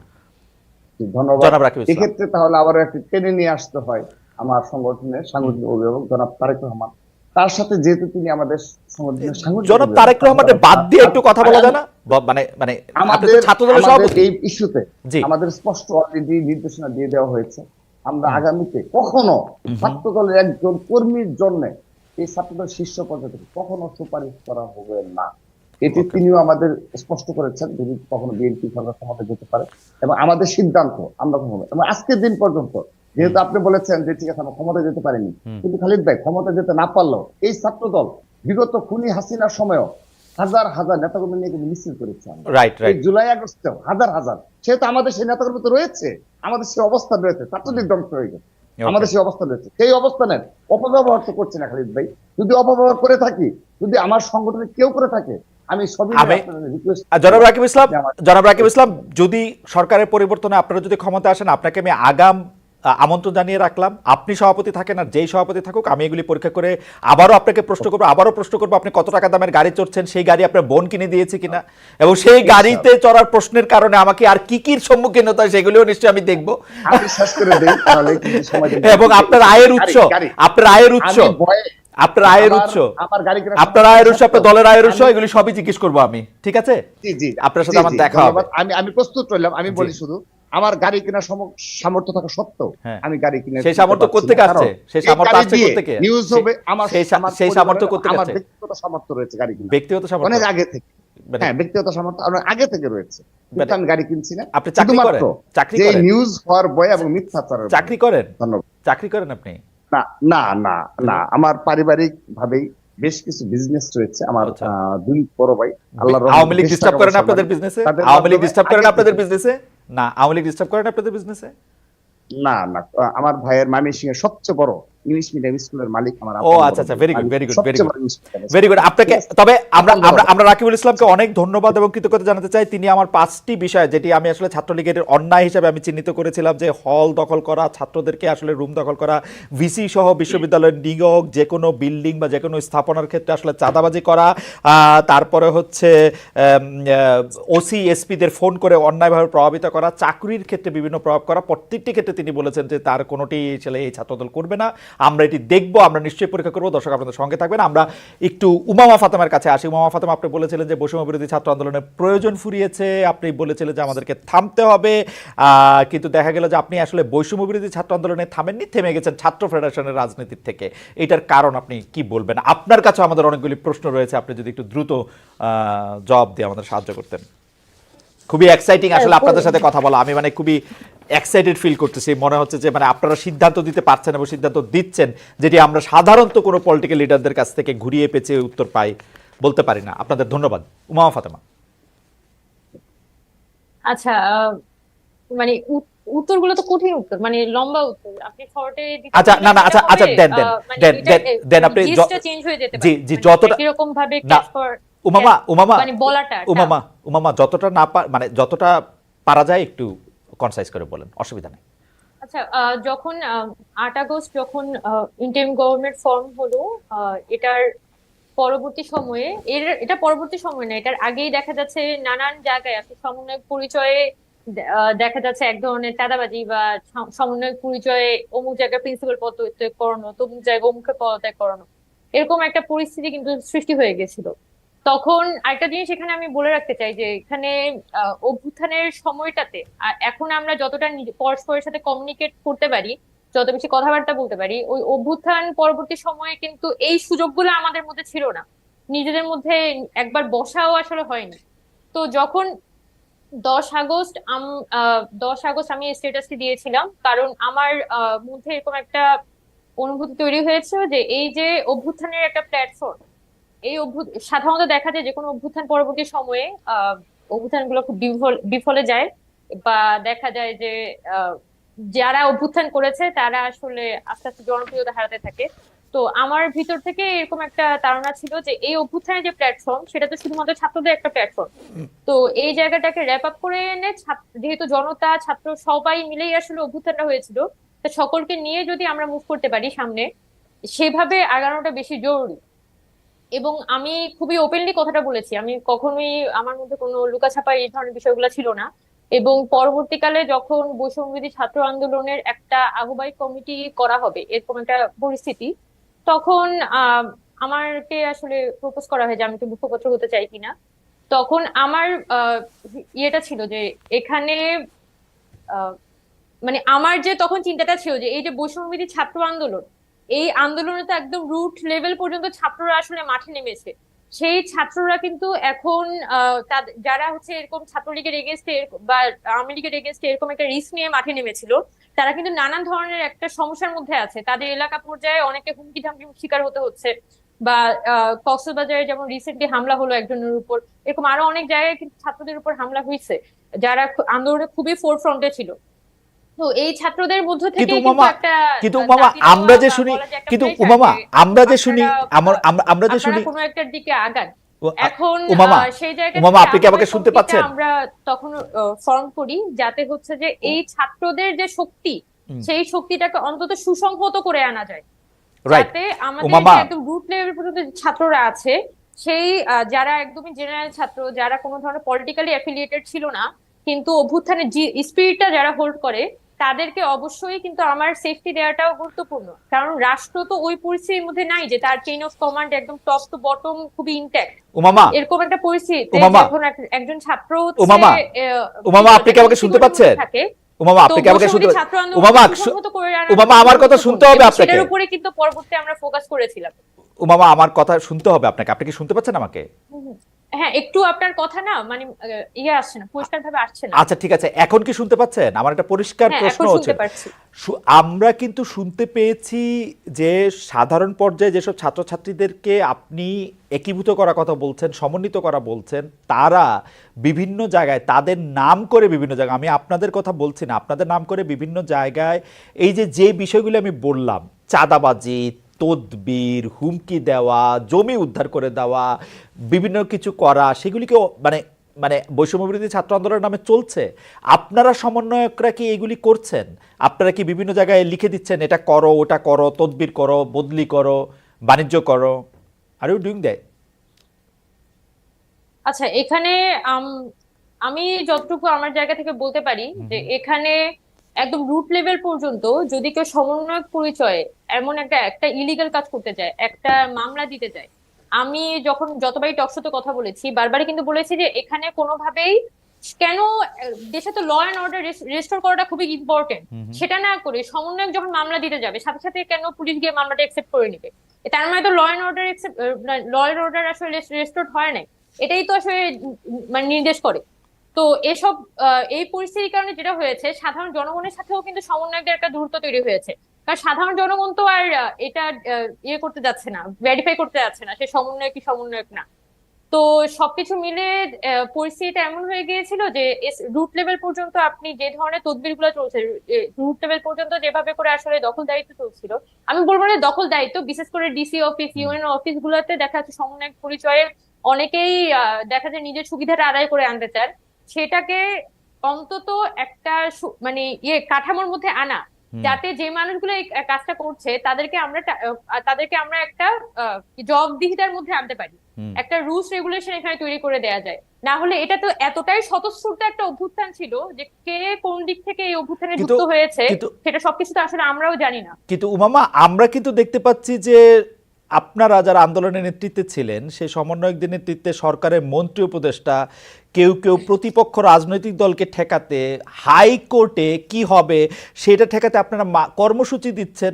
ধন্যবাদ। জনাব রাকিব ইসলাম। এক্ষেত্রে তাহলে আবার একটি টেনে নিয়ে আসতে হয় আমার সংগঠনের সাংগঠনিক অভিভাবক জনাব তারেক রহমান। তার সাথে যেহেতু তিনি আমাদের সংগঠনের সাংগঠনিক জনাব অভিভাবক, তারেক রহমানের বাদ দিয়ে একটু কথা বলা যায় না? মানে মানে আপনি তো আমাদের ছাত্রদলের আমাদের সভাপতি। এই ইস্যুতে জি। আমাদের স্পষ্ট অলরেডি নির্দেশনা দিয়ে দেওয়া হয়েছে, আমরা আগামীতে কখনো ছাত্রদলের একজন কর্মীর জন্য এই ছাত্রদল শীর্ষ পর্যায়ে থেকে কখনো সুপারিশ করা হবে না। এটি Okay. তিনিও আমাদের স্পষ্ট করেছেন, যদি কখনো বিএনপি সরকার ক্ষমতা যেতে পারে এবং আমাদের সিদ্ধান্ত আমরা কখনো, এবং আজকের দিন পর্যন্ত যেহেতু আপনি বলেছেন যে ঠিক আছে আমরা ক্ষমতা যেতে পারিনি, কিন্তু খালিদ ভাই ক্ষমতা যেতে না পারলেও এই ছাত্রদল বিগত খুনি হাসিনার সময়ও হাজার হাজার নেতাকর্মী নিয়ে কিন্তু মিছিল করেছে আমরা। রাইট এই রাইট। জুলাই আগস্টে হাজার হাজার, সেহেতু আমাদের সেই নেতাকর্মী তো রয়েছে, আমাদের সেই অবস্থান রয়েছে, ছাত্রলীগ ধ্বংস হয়ে গেছে, আমাদের সেই অবস্থান রয়েছে, সেই অবস্থানের অপব্যবহার তো করছে না খালিদ ভাই। যদি অপব্যবহার করে থাকি, যদি আমার সংগঠনের কেউ করে থাকে, আমি সবই রিকোয়েস্ট জনাব রাকিব ইসলাম, জনাব রাকিব ইসলাম, যদি সরকারের পরিবর্তনে আপনারা যদি ক্ষমতা আসেন, আপনাকে আমি আগাম আমন্ত্রণ জানিয়ে রাখলাম। আপনি সভাপতি থাকেন আর যেই সভাপতি থাকুক, আমি এগুলি পরীক্ষা করে আবারও আপনাকে প্রশ্ন করবো, আবারও প্রশ্ন করবো আপনি কত টাকা দামের গাড়ি চড়ছেন, সেই গাড়ি আপনার বোন কিনে দিয়েছে কিনা, এবং সেই গাড়িতে চড়ার প্রশ্নের কারণে আমাকে আর কি কি সম্মুখীন হতে হয় সেগুলিও নিশ্চয়ই আমি দেখবো। আমি শেষ করে দেই তাহলে কিছু সময় দেব। এবং আপনার আয়ের উৎস, আপনার আয়ের উৎস, আমি ভয়ে আপনার আয়ের উৎস, আমার গাড়ি কেনার আপনার আয়ের উৎস, আপনার দলের আয়ের উৎস, এগুলি সবই জিজ্ঞেস করবো আমি, ঠিক আছে? জি জি আপনার সাথে জি, আমার জি, দেখা হবে। ধন্যবাদ। আমি প্রস্তুত রইলাম। আমি জি। বলি শুধু আমার গাড়ি কেনার সামর্থ্য থাকা সত্ত্বেও হ্যাঁ। আমি গাড়ি কিনে সেই সামর্থ্য কোত্থেকে আসছে? সেই সামর্থ্য আসছে কোত্থেকে? নিউজ হবে আমার সেই সামর্থ্য কোত্থেকে আমার আসছে? ব্যক্তিগত সামর্থ্য রয়েছে গাড়ি কিনা ব্যক্তিগত সামর্থ্য অনেক আগে থেকে। মানে- হ্যাঁ, ব্যক্তিগত সামর্থ্য অনেক আগে থেকে রয়েছে, কিন্তু মানে- আমি গাড়ি কিনছি না। আপনি চাকরি করেন? শুধুমাত্র চাকরি যে করেন? নিউজ হওয়ার ভয় এবং মিথ্যাচারের ভয়ে। চাকরি করেন? ধন্যবাদ। চাকরি করেন আপনি? না না না না, আমার পারিবারিক ভাবেই বেশ কিছু বিজনেস রয়েছে। আমার আচ্ছা। দুই বড় ভাই আল্লাহর রহমতে আওয়ামী লীগ বেশ ডিস্টার্ব টাকা করেন পয়সা আপনাদের বাড়ি। বিজনেসে? তাদের আওয়ামী লীগ মাধ্যমে ডিস্টার্ব করেন আগে আপনাদের থেকে- বিজনেসে? না, আওয়ামী লীগ ডিস্টার্ব করেন আপনাদের বিজনেসে? না না, আমার ভাইয়ের ময়মনসিংহ এর সবচেয়ে বড় ইংলিশ মিডিয়াম স্কুলের মালিক আমার ও আপন আচ্ছা বড় আচ্ছা, ভাই। ভেরি গুড, আমি ভেরি গুড, ভেরি সবচেয়ে গুড, বড় English medium ভেরি গুড। আপনাকে তবে আমরা আপন আমরা বড় আমরা রাকিবুল ইসলামকে অনেক ধন্যবাদ এবং কৃতজ্ঞতা জানাতে চাই। তিনি আমার 5টি বিষয়, যেটি আমি আসলে ছাত্রলীগের অন্যায় হিসেবে আমি চিহ্নিত করেছিলাম, যে হল দখল করা, ছাত্রদেরকে আসলে রুম দখল করা, ভিসি সহ বিশ্ববিদ্যালয়ের নিয়োগ, যে কোনো বিল্ডিং বা যে কোনো স্থাপনার ক্ষেত্রে আসলে চাঁদাবাজি করা, তারপরে হচ্ছে ওসি এসপিদের ফোন করে অন্যায়ভাবে প্রভাবিত করা, চাকরির ক্ষেত্রে বিভিন্ন প্রভাব করা, প্রত্যেকটি ক্ষেত্রে তিনি বলেছেন যে তার কোনোটি ছেলে এই ছাত্রদল করবে না। আমরা এটি দেখবো, আমরা নিশ্চয়ই পরীক্ষা করবো। দর্শক আপনাদের সঙ্গে থাকবেন। আমরা একটু উমামা ফাতেমার কাছে আসি। উমামা ফাতেমা, আপনি বলেছিলেন যে বৈষম্য বিরোধী ছাত্র আন্দোলনের প্রয়োজন ফুরিয়েছে, আপনি বলেছিলেন যে আমাদেরকে থামতে হবে, কিন্তু দেখা গেল যে আপনি আসলে বৈষম্য বিরোধী ছাত্র আন্দোলনে থামেননি, থেমে গেছেন ছাত্র ফেডারেশনের রাজনীতির থেকে। এটার কারণ আপনি কি বলবেন? আপনার কাছে আমাদের অনেকগুলি প্রশ্ন রয়েছে, আপনি যদি একটু দ্রুত জবাব দিয়ে আমাদের সাহায্য করতেন। খুবই এক্সাইটিং আসলে আপনাদের সাথে কথা বলা, আমি মানে খুবই এক্সাইটেড ফিল করতেছি। মনে হচ্ছে যে মানে আপনারা সিদ্ধান্ত দিতে পারছেন এবং সিদ্ধান্ত দিচ্ছেন, যেটি আমরা সাধারণত কোনো পলিটিক্যাল লিডারদের কাছ থেকে ঘুরিয়ে পেঁচে উত্তর পাই বলতে পারি না। আপনাদের ধন্যবাদ। উমামা ফাতেমা। আচ্ছা, মানে উত্তরগুলো তো কঠিন উত্তর, মানে লম্বা উত্তর আপনি শর্টে দিতে আচ্ছা, পারলে না না, সেটা আচ্ছা হবে, আচ্ছা, দেন দেন মানে দেন এটা দেন দেন আপনি জিনিসটা চেঞ্জ হয়ে যেতে জি পারে, জি, মানে যতটা এরকম ভাবে না, ক্যাচ ফর উমামা উমামা মানে বলাটা উমামা উমামা যতটা না মানে যতটা পারা যায় একটু কনসাইজ করে বলেন, অসুবিধা নেই। আচ্ছা, যখন 8 আগস্ট যখন ইন্টারিম গভর্নমেন্ট ফর্ম হলো, এটার পরবর্তী সময়ে এটা পরবর্তী সময় না, এটার আগেই দেখা যাচ্ছে নানান জায়গায় আসলে সমন্বয়ক পরিচয়ে দেখা যাচ্ছে এক ধরনের চাঁদাবাজি বা সমন্বয়ক পরিচয়ে অমুক জায়গায় প্রিন্সিপাল পদত্যাগ করানো, তমুক জায়গায় অমুকে পদত্যাগ করানো, এরকম একটা পরিস্থিতি কিন্তু সৃষ্টি হয়ে গেছিল। তখন আরেকটা জিনিস এখানে আমি বলে রাখতে চাই যে এখানে অভ্যুত্থানের সময়টাতে এখন আমরা যতটা পরস্পরের সাথে কমিউনিকেট করতে পারি, যত বেশি কথাবার্তা বলতে পারি, ওই অভ্যুত্থান পরবর্তী সময়ে কিন্তু এই সুযোগগুলো আমাদের মধ্যে ছিল না। নিজেদের মধ্যে একবার বসাও আসলে হয়নি। তো যখন 10 আগস্ট 10 আগস্ট আমি স্ট্যাটাসটি দিয়েছিলাম, কারণ আমার মধ্যে এরকম একটা অনুভূতি তৈরি হয়েছে যে এই যে অভ্যুত্থানের একটা প্ল্যাটফর্ম, সাধারণত দেখা যায় যে কোনো অভ্যুত্থান পরবর্তী সময়ে অভ্যুত্থান গুলো খুব বিফলে যায়, বা দেখা যায় যে আহ, যারা অভ্যুত্থান করেছে তারা আসলে আস্তে আস্তে জনপ্রিয়তা হারাতে থাকে। তো আমার ভিতর থেকে এরকম একটা ধারণা ছিল যে এই অভ্যুত্থানের যে প্ল্যাটফর্ম, সেটা তো শুধুমাত্র ছাত্রদের একটা প্ল্যাটফর্ম। তো এই জায়গাটাকে র্যাপ আপ করে এনে যেহেতু জনতা ছাত্র সবাই মিলেই আসলে অভ্যুত্থানটা হয়েছিল, তো সকলকে নিয়ে যদি আমরা মুভ করতে পারি সামনে, সেভাবে আগানোটা বেশি জরুরি। এবং আমি খুবই ওপেনলি কথাটা বলেছি, আমি কখনোই আমার মধ্যে কোনো লুকাছাপা এই ধরনের বিষয়গুলো ছিল না। এবং পরবর্তীকালে যখন বৈষম্যবিরোধী ছাত্র আন্দোলনের একটা আহ্বায়ক কমিটি করা হবে এরকম একটা পরিস্থিতি, তখন আহ আমাকে আসলে প্রপোজ করা হয় যে আমি কি মুখপত্র হতে চাই কিনা। তখন আমার ইয়েটা ছিল যে এখানে আহ, মানে আমার যে তখন চিন্তাটা ছিল যে এই যে বৈষম্যবিরোধী ছাত্র আন্দোলন, এই আন্দোলনে তো একদম রুট লেভেল পর্যন্ত ছাত্ররা আসলে মাঠে নেমেছে। সেই ছাত্ররা কিন্তু এখন যারা হচ্ছে এরকম ছাত্রলীগের এগেনস্টে বা আওয়ামী লীগের এগেনস্টে এরকম একটা রিস্ক নিয়ে মাঠে নেমেছিল, তারা কিন্তু নানান ধরনের একটা সমস্যার মধ্যে আছে। তাদের এলাকা পর্যায়ে অনেকে হুমকি ধামকির শিকার হতে হচ্ছে, বা কক্সবাজারে যেমন রিসেন্টলি হামলা হলো একজনের উপর, এরকম আরো অনেক জায়গায় কিন্তু ছাত্রদের উপর হামলা হয়েছে যারা আন্দোলনে খুবই ফোর ফ্রন্টে ছিল। তো এই ছাত্রদের মধ্য কিন্তু থেকে কিন্তু উমামা একটা কিন্তু উমামা জাতি দেওয়া আমরা যে বা শুনি, বলা যায় একটা কিন্তু প্রেশার উমামা যে আমরা যে শুনি, আপনারা আমরা যে আপনারা শুনি, কোনো একটার দিকে আগান। উ- আ- এখন উমামা সেই জায়গা উমামা থেকে আপনি কি আমাকে আহ্বায়ক শুনতে কমিটিটা পাচ্ছেন? আমরা তখন ফর্ম করি, যাতে হচ্ছে যে এই ছাত্রদের যে শক্তি, সেই শক্তিটাকে অন্তত সুসংহত করে আনা যায়, রাইট যাতে আমাদের যে উমামা, একদম রুট লেভেল পর্যন্ত যে ছাত্ররা আছে, সেই যারা একদমই জেনারেল ছাত্র, যারা কোনো ধরনের পলিটিক্যালি অ্যাফিলিয়েটেড ছিল না, কিন্তু অভ্যুত্থানের যে স্পিরিটটা যারা হোল্ড করে, তাদেরকে অবশ্যই কিন্তু আমার সেফটি দেওয়াটাও গুরুত্বপূর্ণ। কারণ রাষ্ট্র তো ওই পরিস্থিতির মধ্যে নাই যে তার চেইন অফ কমান্ড একদম টপ টু বটম খুবই ইনট্যাক্ট। উমামা, এরকম একটা পরিস্থিতিতে উমামা, যখন একজন ছাত্র হচ্ছে উমামা, উমামা আপনি কি আমাকে শুনতে ইনসিকিউরিটির মধ্যে পাচ্ছেন? থাকে, উমামা তো আপনি কি আমাকে শুনতে বৈষম্যবিরোধী ছাত্র উমামা আন্দোলনকে সুসংহত করে আনাটা উমামা খুবই আমার কথা গুরুত্বপূর্ণ, শুনতে হবে এবং আপনাকে। সেটার উপরে কিন্তু পরবর্তী আমরা ফোকাস করেছিলাম। উমামা আমার কথা শুনতে হবে আপনাকে, আপনি কি শুনতে পাচ্ছেন আমাকে? হুম, হুম। হ্যাঁ, একটু আপনার কথা না মানে ইয়ে আসছে না, পরিষ্কার ভাবে আসছে না। আচ্ছা ঠিক আছে, এখন কি শুনতে পাচ্ছেন? আমার একটা পরিষ্কার হ্যাঁ, প্রশ্ন এখন হচ্ছে, শুনতে পারছি। আমরা কিন্তু শুনতে পেয়েছি যে সাধারণ পর্যায়ে যেসব ছাত্রছাত্রীদেরকে আপনি একীভূত করার কথা বলছেন, সমন্বিত করা বলছেন, তারা বিভিন্ন জায়গায় তাদের নাম করে বিভিন্ন জায়গায়, আমি আপনাদের কথা বলছি না, আপনাদের নাম করে বিভিন্ন জায়গায় এই যে বিষয়গুলো আমি বললাম, চাঁদাবাজি, তদবির, হুমকি দেওয়া, জমি উদ্ধার করে দেওয়া, বিভিন্ন কিছু করা, সেগুলিকে মানে মানে বৈষম্যবিরোধী ছাত্র আন্দোলনের নামে চলছে। আপনারা সমন্বয়করা কি এগুলি করছেন? আপনারা কি বিভিন্ন জায়গায় লিখে দিচ্ছেন এটা করো, ওটা করো, তদবির করো, বদলি করো, বাণিজ্য করো? Are you doing that? আচ্ছা, এখানে আম, আমি যতটুকু আমার জায়গা থেকে বলতে পারি যে এখানে একদম রুট লেভেল পর্যন্ত যদি কেউ সমন্বয়ক পরিচয়ে এমন একটা একটা ইলিগাল কাজ করতে চায়, একটা মামলা দিতে চায়, আমি যখন যতবারই টকশোতে কথা বলেছি বারবারই কিন্তু বলেছি যে এখানে কোনোভাবেই কেন দেশে তো ল অ্যান্ড অর্ডার রেস্টোর করাটা খুবই ইম্পর্টেন্ট, সেটা না করে সমন্বয়ক যখন মামলা দিতে যাবে সাথে সাথে কেন পুলিশ গিয়ে মামলাটা একসেপ্ট করে নিবে? তার মানে তো ল অ্যান্ড অর্ডার আসলে রেস্টোর হয় না। এটাই তো আসলে মানে নির্দেশ করে। তো এসব এই পরিস্থিতির কারণে যেটা হয়েছে, সাধারণ জনগণের সাথেও কিন্তু সমন্বয়কদের একটা দূরত্ব তৈরি হয়েছে। কারণ সাধারণ জনগণ তো আর এটা ইয়ে করতে যাচ্ছে না, ভেরিফাই করতে যাচ্ছে না সে সমন্বয়ক কি সমন্বয়ক না। তো সবকিছু মিলে পরিস্থিতিটা এমন হয়ে গিয়েছিল যে রুট লেভেল পর্যন্ত আপনি যে ধরনের তদবির গুলো চলছে, রুট লেভেল পর্যন্ত যেভাবে করে আসলে দখলদারিত্ব চলছিল, আমি বলবো না দখলদারিত্ব, বিশেষ করে ডিসি অফিস, ইউএনও অফিস গুলোতে দেখা যাচ্ছে সমন্বয়ক পরিচয়ে অনেকেই দেখা যায় নিজের সুবিধাটা আদায় করে আনতে চান। সেটাকে অন্তত একটা মানে ইয়ে কাঠামোর মধ্যে আনা, যাতে যে মানুষগুলো এই কাজটা করছে তাদেরকে আমরা একটা জবাবদিহিতার মধ্যে আনতে পারি, একটা রুলস রেগুলেশন এখানে তৈরি করে দেয়া যায়। না হলে এটা তো এতটাই স্বতঃস্ফূর্ত একটা অভ্যুত্থান ছিল যে কে কোন দিক থেকে এই অভ্যুত্থানে কিন্তু যুক্ত হয়েছে কিন্তু সেটা সবকিছু তো আসলে আমরাও জানি না। কিন্তু উমামা আমরা কিন্তু দেখতে পাচ্ছি যে আপনারা যারা আন্দোলনের নেতৃত্বে ছিলেন সেই সমন্বয়কদের নেতৃত্বে সরকারের মন্ত্রী উপদেষ্টা কেউ কেউ প্রতিপক্ষ রাজনৈতিক দলকে ঠেকাতে হাইকোর্টে কি হবে সেটা ঠেকাতে আপনারা কর্মসূচি দিচ্ছেন,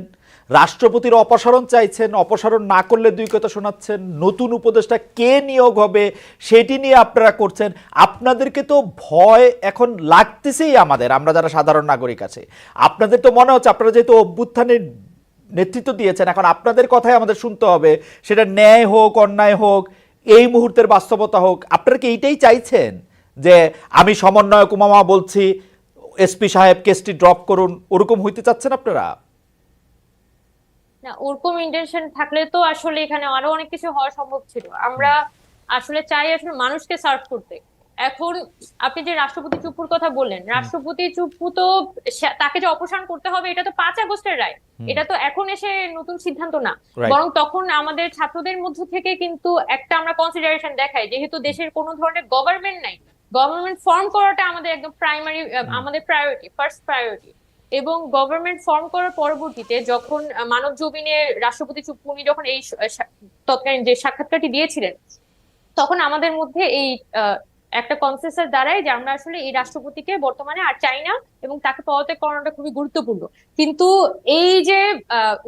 রাষ্ট্রপতির অপসারণ চাইছেন, অপসারণ না করলে দুই কথা শোনাচ্ছেন, নতুন উপদেষ্টা কে নিয়োগ হবে সেটি নিয়ে আপনারা করছেন। আপনাদেরকে তো ভয় এখন লাগতেছেই আমরা যারা সাধারণ নাগরিক আছে। আপনাদের তো মনে হচ্ছে আপনারা যেহেতু অভ্যুত্থানের নেতৃত্ব দিয়েছেন, এখন আপনাদের কথাই আমাদের শুনতে হবে, সেটা ন্যায় হোক অন্যায় হোক, এই মুহূর্তের বাস্তবতা হোক। আপনারা কি এইটাই চাইছেন যে আমি সমন্বয়ক উমামা বলছি এসপি সাহেব কেসটি ড্রপ করুন, ওরকম হইতে চাচ্ছেন আপনারা? না, ওরকম ইন্টেনশন থাকলে তো আসলে এখানে আরো অনেক কিছু হওয়া সম্ভব ছিল। আমরা আসলে চাই আসলে মানুষকে সার্ভ করতে। এখন আপনি যে রাষ্ট্রপতি চুপ্পুর কথা বললেন, রাষ্ট্রপতি চুপ্পু তো তাকে যে অপসারণ করতে হবে এটা তো 5 আগস্টের রায়, এটা তো এখন এসে নতুন সিদ্ধান্ত না। Right. বরং তখন আমাদের ছাত্রদের মধ্যে থেকে কিন্তু একটা আমরা কনসিডারেশন দেখাই, যেহেতু দেশের কোনো ধরনের গভর্নমেন্ট নাই, গভর্নমেন্ট ফর্ম করাটা আমাদের একদম প্রাইমারি, আমাদের প্রায়োরিটি, ফার্স্ট প্রায়োরিটি। এবং গভর্নমেন্ট ফর্ম করার পরবর্তীতে যখন মানব জমিনে রাষ্ট্রপতি চুপ্পু উনি যখন এই তৎকালীন যে সাক্ষাৎকারটি দিয়েছিলেন, তখন আমাদের মধ্যে এই একটা কনসেনসাস দাঁড়ায় যে আমরা আসলে এই রাষ্ট্রপতিকে বর্তমানে আর চাই না এবং তাকে পদত্যাগ করানোটা খুবই গুরুত্বপূর্ণ। কিন্তু এই যে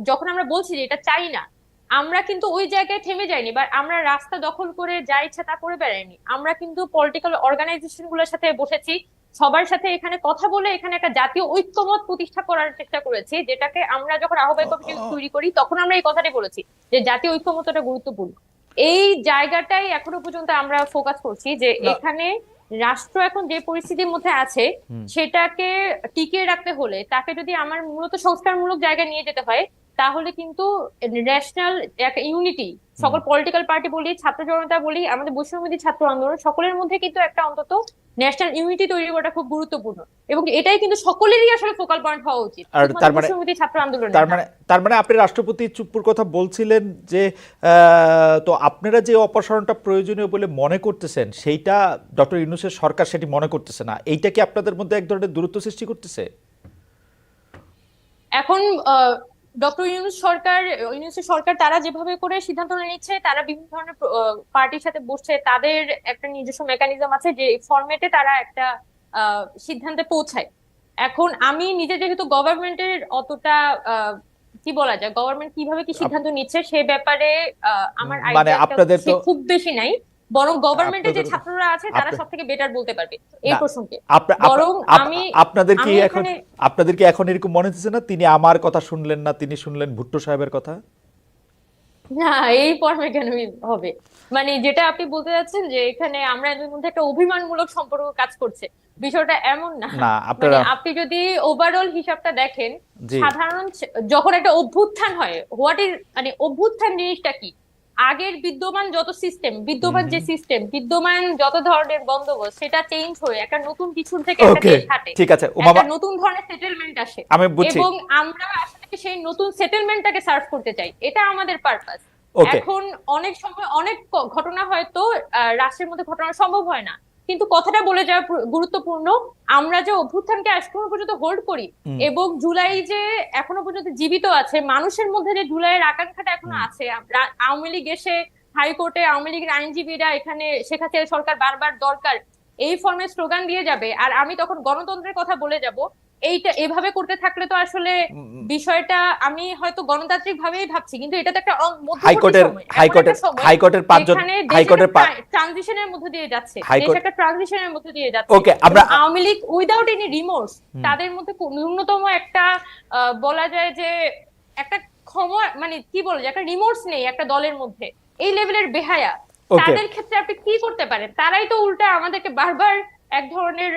যখন আমরা বলছি যে এটা চাই না, আমরা কিন্তু ওই জায়গায় থেমে যাইনি বা আমরা রাস্তা দখল করে যা ইচ্ছা তা করে বেড়াইনি। আমরা কিন্তু পলিটিক্যাল অর্গানাইজেশন গুলোর সাথে বসেছি, সবার সাথে এখানে কথা বলে এখানে একটা জাতীয় ঐক্যমত প্রতিষ্ঠা করার চেষ্টা করেছি, যেটাকে আমরা যখন আহ্বায়ক কমিটি তৈরি করি তখন আমরা এই কথাটাই বলেছি যে জাতীয় ঐক্যমতটা গুরুত্বপূর্ণ। এই জায়গাটাই এখনো পর্যন্ত আমরা ফোকাস করছি যে এখানে রাষ্ট্র এখন যে পরিস্থিতির মধ্যে আছে সেটাকে টিকিয়ে রাখতে হলে তাকে যদি আমার মূলত সংস্কারমূলক জায়গায় নিয়ে যেতে হয়, তাহলে কিন্তু ন্যাশনাল একটা ইউনিটি, সকল পলিটিক্যাল পার্টি বলি, ছাত্র জনতা বলি, আমাদের বৈষম্যবিরোধী ছাত্র আন্দোলন, সকলের মধ্যে কিন্তু একটা অন্তত ন্যাশনাল ইউনিটি তৈরি করাটা খুব গুরুত্বপূর্ণ এবং এটাই কিন্তু সকলেরই আসলে ফোকাল পয়েন্ট হওয়া উচিত, আর তার মানে বৈষম্যবিরোধী ছাত্র আন্দোলন। তার মানে আপনি রাষ্ট্রপতি চুপ্পুর কথা বলছিলেন যে তো আপনারা যে অপসারণটা প্রয়োজনীয় বলে মনে করতেছেন সেইটা ডক্টর ইউনূসের সরকার সেটি মনে করতেছে না, এইটা কি আপনাদের মধ্যে এক ধরনের দূরত্ব সৃষ্টি করতেছে? এখন ডক্টর ইউনূসের সরকার তারা যেভাবে করে সিদ্ধান্ত নিচ্ছে, তারা বিভিন্ন ধরনের পার্টির সাথে বসছে, তাদের একটা নিজস্ব মেকানিজম আছে যে ফরম্যাটে তারা একটা সিদ্ধান্তে পৌঁছায়। এখন আমি নিজে যেহেতু গভর্নমেন্টের অতটা কি বলা যায়, গভর্নমেন্ট কিভাবে কি সিদ্ধান্ত নিচ্ছে সে ব্যাপারে আমার মানে আপনাদের তো খুব বেশি নাই, বরং গভর্নমেন্টের যে ছাত্ররা আছে তারা সব থেকে বেটার বলতে পারবে এই প্রসঙ্গে। বরং আপনাদের কি এখন এরকম মনে হচ্ছে না তিনি আমার কথা শুনলেন না, তিনি শুনলেন ভুট্টো সাহেবের কথা? না, এই ফর্মে কেন হবে? মানে যেটা আপনি বলতে যাচ্ছেন যে এখানে আমরা এদের মধ্যে একটা অভিমানমূলক সম্পর্ক কাজ করছে, বিষয়টা এমন না। মানে আপনি যদি ওভারঅল হিসাবটা দেখেন, সাধারণ যখন একটা অভ্যুত্থান হয়, মানে অভ্যুত্থান জিনিসটা কি? আগের বিদ্যমান যত সিস্টেম, বিদ্যমান যত ধরনের বন্দোবস্ত সেটা চেঞ্জ হয়ে একটা নতুন কিছুর থেকে একটা দেশ হাঁটে, ঠিক আছে, একটা নতুন ধরনের সেটেলমেন্ট আসে এবং আমি আমরা আসলে সেই নতুন সেটেলমেন্টটাকে সার্ভ করতে চাই, এটা আমাদের পারপাস। এখন অনেক সময় অনেক ঘটনা হয়তো রাষ্ট্রের মধ্যে ঘটনা সম্ভব হয় না, কিন্তু কথাটা বলে যাওয়া গুরুত্বপূর্ণ। আমরা যে অভ্যুত্থানকে এখনো পর্যন্ত হোল্ড করি এবং জুলাই যে এখনো পর্যন্ত জীবিত আছে, মানুষের মধ্যে যে জুলাইয়ের আকাঙ্ক্ষাটা এখনো আছে, আওয়ামী লীগ এসে হাইকোর্টে আওয়ামী লীগের আইনজীবীরা এখানে শেখ হাসিনা সরকার বারবার দরকার এই ফর্মে স্লোগান দিয়ে যাবে, আর আমি তখন গণতন্ত্রের কথা বলে যাব। এইটা এভাবে করতে থাকলে তো আসলে বিষয়টা আমি হয়তো গণতান্ত্রিক ভাবেই ভাবছি, কিন্তু এটা তো একটা হাইকোর্টের ট্রানজিশনের মধ্যে দিয়ে যাচ্ছে, দেশ একটা ট্রানজিশনের মধ্যে দিয়ে যাচ্ছে। Awami League without any remorse, তাদের মধ্যে ন্যূনতম একটা বলা যায় যে একটা ক্ষমা, মানে কি বলা যায়, একটা রিমোর্স নেই একটা দলের মধ্যে, এই লেভেলের বেহায়া। তাদের ক্ষেত্রে আপনি কি করতে পারেন? তারাই তো উল্টা আমাদেরকে বারবার এক ধরনের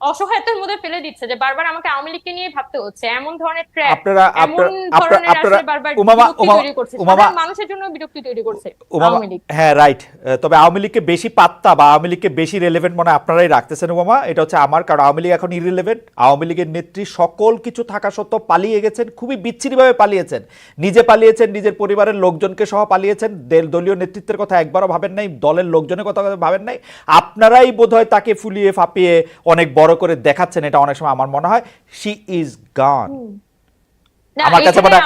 অসহায়তার মধ্যে ফেলে দিচ্ছে যে বারবার আমাকে আওয়ামী লীগকে নিয়ে ভাবতে হচ্ছে, এমন ধরনের ট্র্যাপ, এমন ধরনের আসলে বারবার বিরক্তি তৈরি করছে, সাধারণ মানুষের জন্য বিরক্তি তৈরি করছে আওয়ামী লীগ। হ্যাঁ, রাইট। তবে আওয়ামী লীগকে বেশি পাত্তা বা আওয়ামী লীগকে বেশি রেলেভেন্ট মনে আপনারাই রাখতেছেন উমামা, এটা হচ্ছে আমার, কারণ আওয়ামী লীগ এখন ইররিলেভেন্ট। আওয়ামী লীগের নেত্রী সকল কিছু থাকা সত্ত্বেও পালিয়ে গেছেন, খুবই বিচ্ছিরিভাবে পালিয়েছেন, নিজে পালিয়েছেন, নিজের পরিবারের লোকজনকে সহ পালিয়েছেন, দলীয় নেতৃত্বের কথা একবারও ভাবেন নাই, দলের লোকজনের কথা ভাবেন নাই। আপনারাই বোধহয় তাকে ফুলিয়ে ফাঁপিয়ে অনেক বড় করে দেখাচ্ছেন, এটা অনেক সময় আমার মনে হয়। শি ইজ গন। না, আমার কাছে এখানে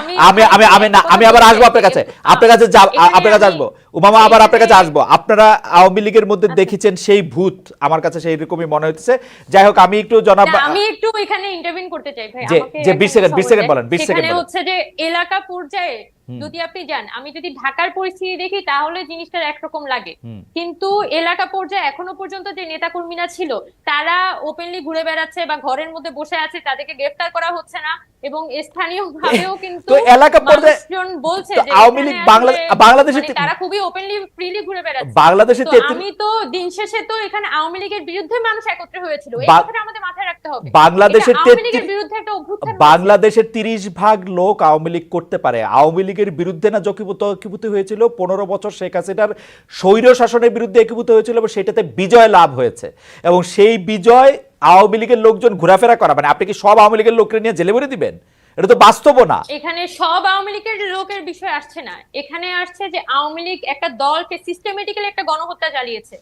মানে আমি আবার আসবো আপনার কাছে, আপনার কাছে আসবো উমামা, আবার আপনার কাছে আসবো। আপনারা আওয়ামী লীগের মধ্যে দেখেছেন সেই ভূত, আমার কাছে সেই রকমই মনে হচ্ছে। যাই হোক, আমি একটু জনাব আমি একটু এখানে ইন্টারভিউ করতে চাই ভাই, যে আমাকে যে এক 20 মিনিট সেকেন্ড সময় দেন। বলেন, 20 সেকেন্ড সেখানে বলেন। হচ্ছে যে এলাকা পর্যায়ে যদি আপনি যান, আমি যদি ঢাকার পরিস্থিতি দেখি তাহলে জিনিসটা একরকম লাগে, কিন্তু এলাকা পর্যায়ে এখনো পর্যন্ত যে নেতাকর্মীরা ছিল তারা ওপেনলি ঘুরে বেড়াচ্ছে বা ঘরের মধ্যে বসে আছে, তাদেরকে গ্রেফতার করা হচ্ছে না, এবং স্থানীয় ভাবেও কিন্তু তো এলাকা পর্যায়ে মানুষজন বলছে তো যে আওয়ামী এখানে লীগ আসলে বাংলাদেশের মানে তারা খুবই ওপেনলি ফ্রিলি ঘুরে বেড়াচ্ছে। বাংলাদেশের তো আমি তো দিন শেষে তো এখানে আওয়ামী লীগের বিরুদ্ধে মানুষ একত্রে হয়েছিল, এই কথাটা আমাদের মাথায় রাখতে হবে। বাংলাদেশের এটা আওয়ামী লীগের বিরুদ্ধে একটা অভ্যুত্থান হয়েছে। বাংলাদেশের 30% লোক আওয়ামী লীগ করতে পারে। আওয়ামী লীগের বিরুদ্ধে না একীভূত হয়েছিল 15 বছর শেখ হাসিনার স্বৈর শাসনের বিরুদ্ধে একীভূত হয়েছিল, এবং সেটাতে বিজয় লাভ হয়েছে, এবং সেই বিজয় আওয়ামী লীগের লোকজন ঘোরাফেরা করা, মানে আপনি কি সব আওয়ামী লীগের লোককে নিয়ে জেলে ভরে দিবেন? এটা তো বাস্তব না। এখানে সব আওয়ামী লীগের লোকের বিষয় আসছে না, এখানে আসছে যে আওয়ামী লীগ একটা দলকে সিস্টেমেটিক্যালি একটা গণহত্যা চালিয়েছে।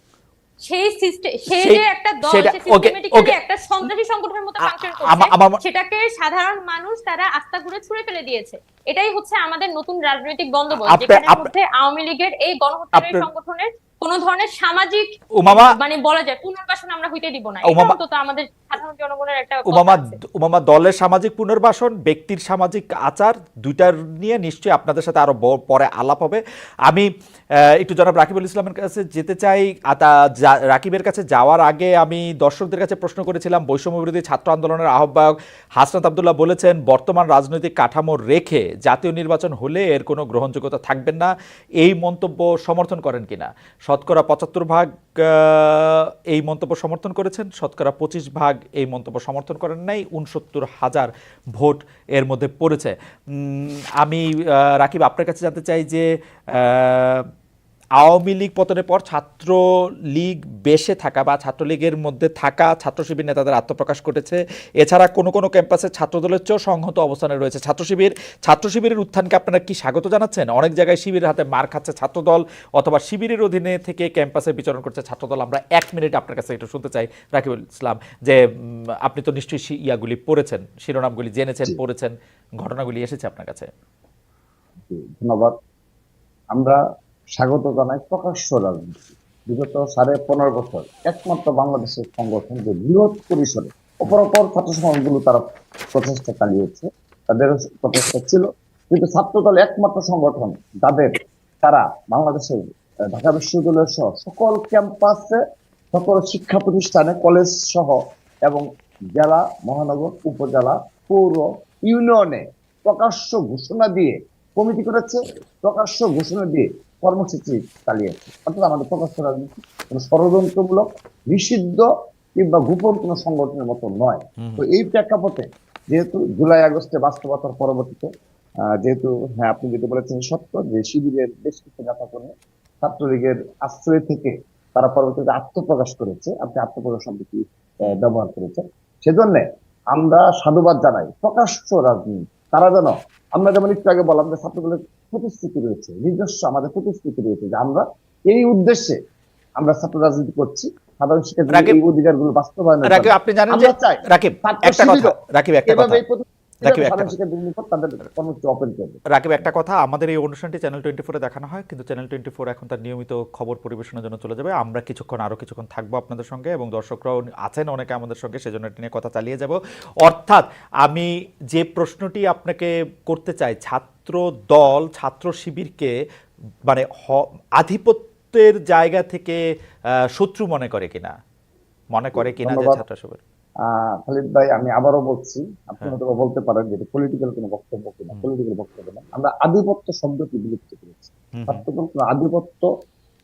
সেই সিস্টেম, সে যে একটা দল, সেটা সে ওকে সিস্টেমেটিক্যালি ওকে একটা সন্ত্রাসী সংগঠনের মতো ফাংশন আমার করছে, সেটাকে সাধারণ মানুষ তারা আস্থা ঘুরে ছুঁড়ে ফেলে দিয়েছে। এটাই হচ্ছে আমাদের নতুন রাজনৈতিক বন্দোবস্ত, যেখানের মধ্যে আওয়ামী লীগের এই গণহত্যাকারী সংগঠনের কোন ধরনের সামাজিক মানে বলা যায় পুনর্বাসন আমরা হইতে দিব না। এটা অন্তত আমাদের সাধারণ জনগণের একটা কথা আছে। উমামা, দলের সামাজিক পুনর্বাসন, ব্যক্তির সামাজিক আচার, দুইটার নিয়ে নিশ্চয়ই আপনাদের সাথে আরো পরে আলাপ হবে। আমি একটু জনাব রাকিবুল ইসলামের কাছে যেতে চাই। রাকিবের কাছে যাওয়ার আগে আমি দর্শকদের কাছে প্রশ্ন করেছিলাম, বৈষম্য বিরোধী ছাত্র আন্দোলনের আহ্বায়ক হাসনাত আব্দুল্লাহ বলেছেন বর্তমান রাজনৈতিক কাঠামো রেখে জাতীয় নির্বাচন হলে এর কোনো গ্রহণযোগ্যতা থাকবেন না। এই মন্তব্য সমর্থন করেন কিনা? শতকরা 75% এই মন্তব্য সমর্থন করেছেন, শতকরা 25% এই মন্তব্য সমর্থন করেন নাই, 69,000 ভোট এর মধ্যে পড়েছে। আমি রাকিব আপনার কাছে জানতে চাই যে আওয়ামী লীগ পতনের পর ছাত্র লীগ বেশে থাকা বা ছাত্রলীগের মধ্যে থাকা ছাত্র শিবির নেতাদের আত্মপ্রকাশ ঘটেছে। এছাড়া কোনো কোনো ক্যাম্পাসে ছাত্রদলের চেয়েও সংহত অবস্থানে রয়েছে ছাত্র শিবিরের উত্থানকে আপনারা কি স্বাগত জানাচ্ছেন? অনেক জায়গায় শিবিরের হাতে মার খাচ্ছে ছাত্রদল, অথবা শিবিরের অধীনে থেকে ক্যাম্পাসে বিচরণ করছে ছাত্রদল। আমরা 1 মিনিট আপনার কাছে একটু শুনতে চাই রাকিবুল ইসলাম, যে আপনি তো নিশ্চয়ই ইয়াগুলি পড়েছেন, শিরোনামগুলি জেনেছেন, পড়েছেন, ঘটনাগুলি এসেছে আপনার কাছে। ধন্যবাদ। আমরা স্বাগত জানাই প্রকাশ্য রাজনীতি। বিগত 15.5 বছর একমাত্র বাংলাদেশের সংগঠন যে বৃহৎ পরিসরে অপরাপর ছাত্র সংগঠনগুলো তারা প্রচেষ্টা চালিয়েছে, তাদের প্রচেষ্টা ছিল, কিন্তু ছাত্রদল একমাত্র সংগঠন তারা বাংলাদেশের ঢাকা বিশ্ববিদ্যালয় সহ সকল ক্যাম্পাসে, সকল শিক্ষা প্রতিষ্ঠানে, কলেজ সহ এবং জেলা, মহানগর, উপজেলা, পৌর, ইউনিয়নে প্রকাশ্য ঘোষণা দিয়ে কমিটি করেছে, প্রকাশ্য ঘোষণা দিয়ে কর্মসূচি চালিয়েছে। অর্থাৎ আমাদের প্রকাশ্য রাজনীতি কোন ষড়যন্ত্রমূলক, নিষিদ্ধ কিংবা গোপন কোন সংগঠনের মতো নয়। তো এই প্রেক্ষাপটে যেহেতু জুলাই আগস্টে বাস্তবতার পরবর্তীতে যেহেতু হ্যাঁ আপনি যেটা বলেছেন সত্য, যে শিবিরের বেশ কিছু নেতাকর্মী ছাত্রলীগের আশ্রয় থেকে তারা পরবর্তীতে আত্মপ্রকাশ করেছে, আপনি আত্মপ্রকাশ শব্দটি ব্যবহার করেছেন, সেজন্য আমরা সাধুবাদ জানাই। প্রকাশ্য রাজনীতি তারা যেন, আমরা যেমন একটু আগে বললাম যে ছাত্রদলের প্রতিশ্রুতি রয়েছে, নিজস্ব আমাদের প্রতিশ্রুতি রয়েছে যে আমরা এই উদ্দেশ্যে আমরা ছাত্র রাজনীতি করছি, সাধারণ শিক্ষার্থীদের এই অধিকারগুলো বাস্তবায়নের জন্য। আপনি জানেন যে রাকিব একটা কথা, আমাদের এই অনুষ্ঠানটি চ্যানেল 24-এ দেখানো হয়, কিন্তু চ্যানেল 24 এখন তার নিয়মিত খবর পরিবেশনের জন্য চলে যাবে। আমরা আরো কিছুক্ষণ থাকবো আপনাদের সঙ্গে, এবং দর্শকরাও আছেন অনেকে আমাদের সঙ্গে, সেজন্য এটা নিয়ে কথা চালিয়ে যাব। অর্থাৎ আমি যে প্রশ্নটি আপনাকে করতে চাই, ছাত্র দল ছাত্র শিবিরকে মানে আধিপত্যের জায়গা থেকে শত্রু মনে করে কিনা যে ছাত্র শিবির? খালিদ ভাই, আমি আবারও বলছি, আপনি হয়তো বলতে পারেন যে পলিটিক্যাল কোনো বক্তব্য কিনা, পলিটিক্যাল বক্তব্য না। আমরা আধিপত্য শব্দটি বিলুপ্ত করেছি। ছাত্রদল আধিপত্য,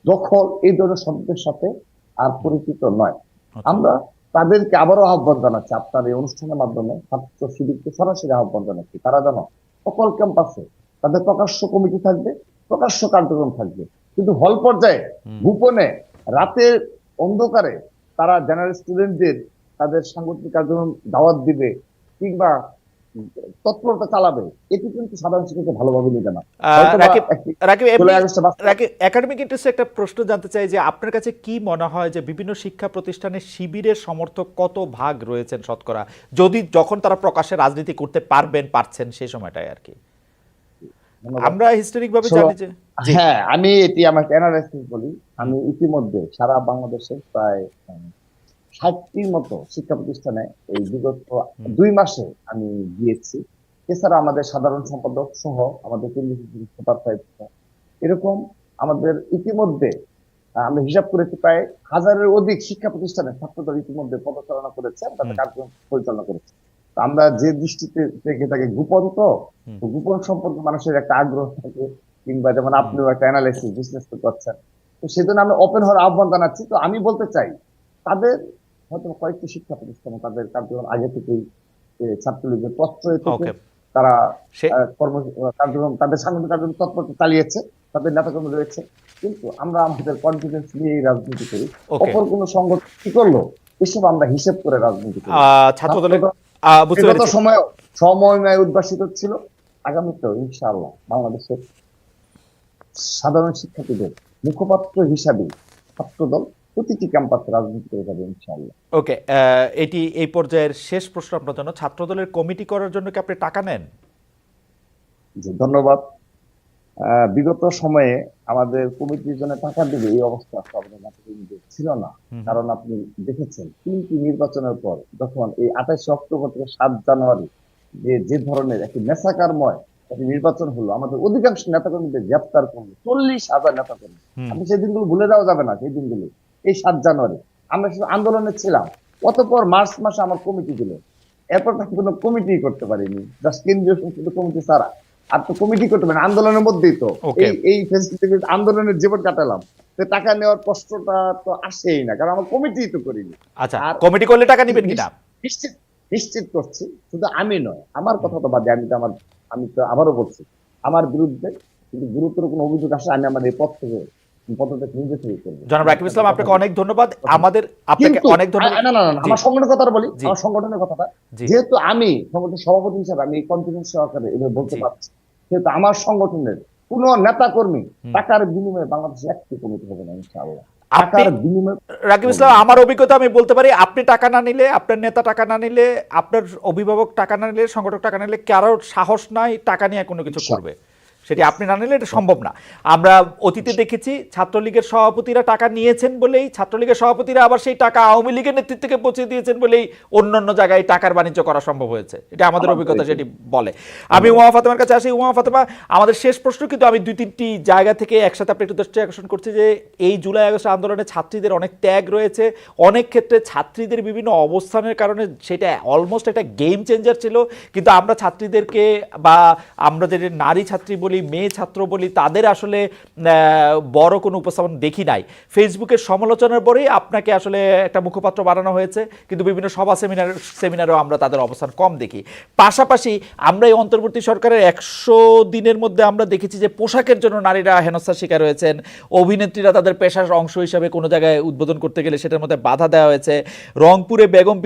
দখল এই ধরনের শব্দের সাথে আর পরিচিত নয়। আমরা তাদেরকে আবারও আহ্বান জানাচ্ছি, আপনার এই অনুষ্ঠানের মাধ্যমে ছাত্র শিবিরকে সরাসরি আহ্বান জানাচ্ছি, তারা যেন সকল ক্যাম্পাসে তাদের প্রকাশ্য কমিটি থাকবে, প্রকাশ্য কার্যক্রম থাকবে, কিন্তু হল পর্যায়ে গোপনে রাতের অন্ধকারে তারা জেনারেল স্টুডেন্টদের তাদের সাংগঠনিক কার্যক্রম দাওয়াত দিবে, কিংবা তৎপরতা চালাবে, এটি কিন্তু সাধারণ শিক্ষার্থী ভালোভাবে নিবে না। আহ, হয়তোবা রাকিব একটি রাকিব এমনি 16 আগস্টে বাস্তব। রাকিব একাডেমিক ইন্টারেস্টে একটা প্রশ্ন জানতে চাই যে আপনার কাছে কি মনে হয় যে বিভিন্ন শিক্ষা প্রতিষ্ঠানে শিবিরের সমর্থক কত ভাগ রয়েছেন শতকরা, যদি যখন তারা প্রকাশ্যে রাজনীতি করতে পারছেন সেই সময়টায় আর কি? ধন্যবাদ। আমরা হিস্টোরিক ভাবে আসলে জানি যে জি হ্যাঁ, আমি এটি আমার অ্যানালাইসিস বলি। আমি ইতিমধ্যে সারা বাংলাদেশের প্রায় 60টির মতো শিক্ষা প্রতিষ্ঠানে এই বিগত হুম, 2 মাসে আমি গিয়েছি। এছাড়া আমাদের সাধারণ সম্পাদক সহ আমাদের কেন্দ্রীয় সুপারভাইজার সহ এরকম আমাদের ইতিমধ্যে আমরা হিসাব করেছি প্রায় 1000-এর অধিক শিক্ষা প্রতিষ্ঠানে ছাত্রদল ইতিমধ্যে পদচারণা করেছে, তাদের হুম, কার্যক্রম পরিচালনা করেছে। তো আমরা যে দৃষ্টিতে থেকে থাকে গোপন, হুম, তো গোপন সম্পর্কে মানুষের একটা আগ্রহ থাকে, কিংবা যেমন হুম। আপনিও একটা অ্যানালাইসিস বিশ্লেষণ করছেন, তো সেজন্য আমি ওপেন হওয়ার আহ্বান জানাচ্ছি। তো আমি বলতে চাই, তাদের হয়তো কয়েকটি শিক্ষা প্রতিষ্ঠানে তাদের কার্যক্রম আগে থেকেই ছাত্রলীগের প্রশ্রয় থেকে ওকে তারা সে কার্যক্রম, তাদের সাংগঠনিক কার্যক্রম তৎপরতা চালিয়েছে, তাদের নেতাকর্মী রয়েছে। কিন্তু আমরা আমাদের কনফিডেন্স নিয়ে রাজনীতি করি। ওকে অপর কোনো সংগঠন কি করলো, এসব আমরা হিসেব করে রাজনীতি করি। ছাত্র দলের ছাত্রদল বুঝতে বিগত পেরেছি। সময়েও সমন্বয় উদ্ভাসিত ছিল, আগামীতেও ইনশাআল্লাহ বাংলাদেশের সাধারণ শিক্ষার্থীদের মুখপাত্র হিসাবে ছাত্রদল প্রতিটি ক্যাম্পাসে রাজনীতি করে যাবে ইনশাআল্লাহ। ওকে, এটি এই পর্যায়ের শেষ প্রশ্ন আপনার জন্য। ছাত্র দলের কমিটি করার জন্য কি আপনি টাকা নেন? জি, ধন্যবাদ। বিগত সময়ে আমাদের কমিটির জন্য টাকা দেবে এই অবস্থা আমাদের মাথায় ছিল না। হুম, হুম, কারণ আপনি দেখেছেন 3টি নির্বাচনের পর যখন এই 28 অক্টোবর থেকে 7 জানুয়ারি যে ধরনের একটি মেসাকারময় একটি নির্বাচন হলো, আমাদের অধিকাংশ নেতাকর্মীদের গ্রেপ্তার করলো, 40,000 নেতাকর্মী। হুম। আপনি সেই দিনগুলো ভুলে যাওয়া যাবে না। সেই দিনগুলো এই 7 জানুয়ারি আমরা শুধু আন্দোলনে ছিলাম। অতঃপর মার্চ মাসে আমার কমিটি দিল, এরপর তো কোনো কমিটি করতে পারিনি, জাস্ট কেন্দ্রীয় সংসদীয় কমিটি ছাড়া। আর তো কমিটি করতে পারেন আন্দোলনের মধ্যেই তো ওকে, এই ফেসিলিটি আন্দোলনের জীবন কাটালাম। তো টাকা নেওয়ার কষ্টটা তো আসেই না, কারণ আমার কমিটি তো করিনি। আচ্ছা, আর কমিটি করলে টাকা নেবেন কিনা? নিশ্চিত নিশ্চিত করছি, শুধু আমি নয়, আমার হুম। কথা তো বাদে, আমি তো আবারও বলছি, আমার বিরুদ্ধে যদি গুরুতর কোনো অভিযোগ আসে, আমি আমার এই পদ থেকে নিজে থেকে করবো। জনাব আমি রাকিব আপনাকে ইসলাম, কথা আপনাকে দিচ্ছি। অনেক ধন্যবাদ। আপনাকে কিন্তু অনেক ধন্যবাদ। না না না না, জি আমার সংগঠনের কথাটা বলি, জি আমার সংগঠনের কথাটা। জি যেহেতু আমি সংগঠনের সভাপতি হিসাবে আমি কনফিডেন্স সহকারে এভাবে বলতে জি পারছি, সেহেতু আমার সংগঠনের কোন নেতা কর্মী হুম। টাকার বিনিময়ে বাংলাদেশে একটি কমিটি হবে না ইনশাআল্লাহ। আপনি টাকার বিনিময়ে রাকিব হবে ইসলাম, না। আমার অভিজ্ঞতা আমি বলতে পারি, আপনি টাকা না নিলে, আপনার নেতা টাকা না নিলে, আপনার অভিভাবক টাকা না নিলে, সংগঠক টাকা না নিলে কারোর সাহস নাই টাকা নিয়ে কোনো কিছু করবে। সেটি আপনি না নিলে এটা সম্ভব না। আমরা অতীতে দেখেছি ছাত্রলীগের সভাপতিরা টাকা নিয়েছেন বলেই, ছাত্রলীগের সভাপতিরা আবার সেই টাকা আওয়ামী লীগের নেতৃত্বকে পৌঁছে দিয়েছেন বলেই অন্যান্য জায়গায় টাকার বাণিজ্য করা সম্ভব হয়েছে। এটা আমাদের অভিজ্ঞতা সেটি বলে। আমি উমা ফাতেমার কাছে আসি। উমা ফাতেমা, আমাদের শেষ প্রশ্ন, কিন্তু আমি 2-3টি জায়গা থেকে একসাথে আপনি একটু দৃষ্টি আকর্ষণ করছি যে এই জুলাই আগস্ট আন্দোলনে ছাত্রীদের অনেক ত্যাগ রয়েছে, অনেক ক্ষেত্রে ছাত্রীদের বিভিন্ন অবস্থানের কারণে সেটা অলমোস্ট একটা গেম চেঞ্জার ছিল। কিন্তু আমরা ছাত্রীদেরকে, বা আমরা যে নারী ছাত্রী বলি, মেয়ে ছাত্র বলি, তাদের আসলে বড় কোনো উপস্থাপন দেখি নাই। ফেসবুকের সমালোচনার পরেই আপনাকে আসলে একটা মুখপাত্র বানানো হয়েছে, কিন্তু বিভিন্ন সভা সেমিনারেও আমরা তাদের অবস্থান কম দেখি। পাশাপাশি আমরা এই অন্তর্বর্তী সরকারের 100 দিনের মধ্যে আমরা দেখেছি যে পোশাকের জন্য নারীরা হেনস্থার শিকার হয়েছেন, অভিনেত্রীরা তাদের পেশার অংশ হিসাবে কোনো জায়গায় উদ্বোধন করতে গেলে সেটার মধ্যে বাধা দেওয়া হয়েছে। রংপুরে বেগম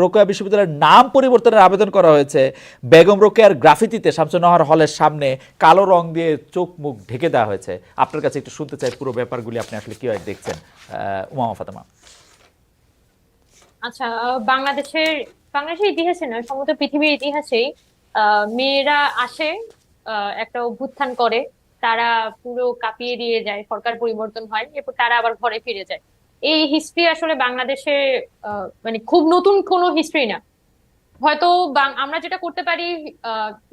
রোকেয়া বিশ্ববিদ্যালয়ের নাম পরিবর্তনের আবেদন করা হয়েছে। বেগম রোকেয়ার গ্রাফিতিতে শামসুন্নাহার হলের সামনে কালো রং দিয়ে চোখ মুখ ঢেকে দেওয়া হয়েছে। আপনার কাছে একটু শুনতে চাই পুরো ব্যাপারগুলি আপনি আসলে কিভাবে দেখছেন, উমা ফাতেমা? আচ্ছা, বাংলাদেশের ইতিহাসে নয়, সমগ্র পৃথিবীর ইতিহাসেই মেয়েরা আসে, একটা অভ্যুত্থান করে, তারা পুরো কাঁপিয়ে দিয়ে যায়, সরকার পরিবর্তন হয়, এরপর তারা আবার ঘরে ফিরে যায়। এই হিস্ট্রি আসলে বাংলাদেশে মানে খুব নতুন কোনো হিস্ট্রি না। হয়তো আমরা যেটা করতে পারি,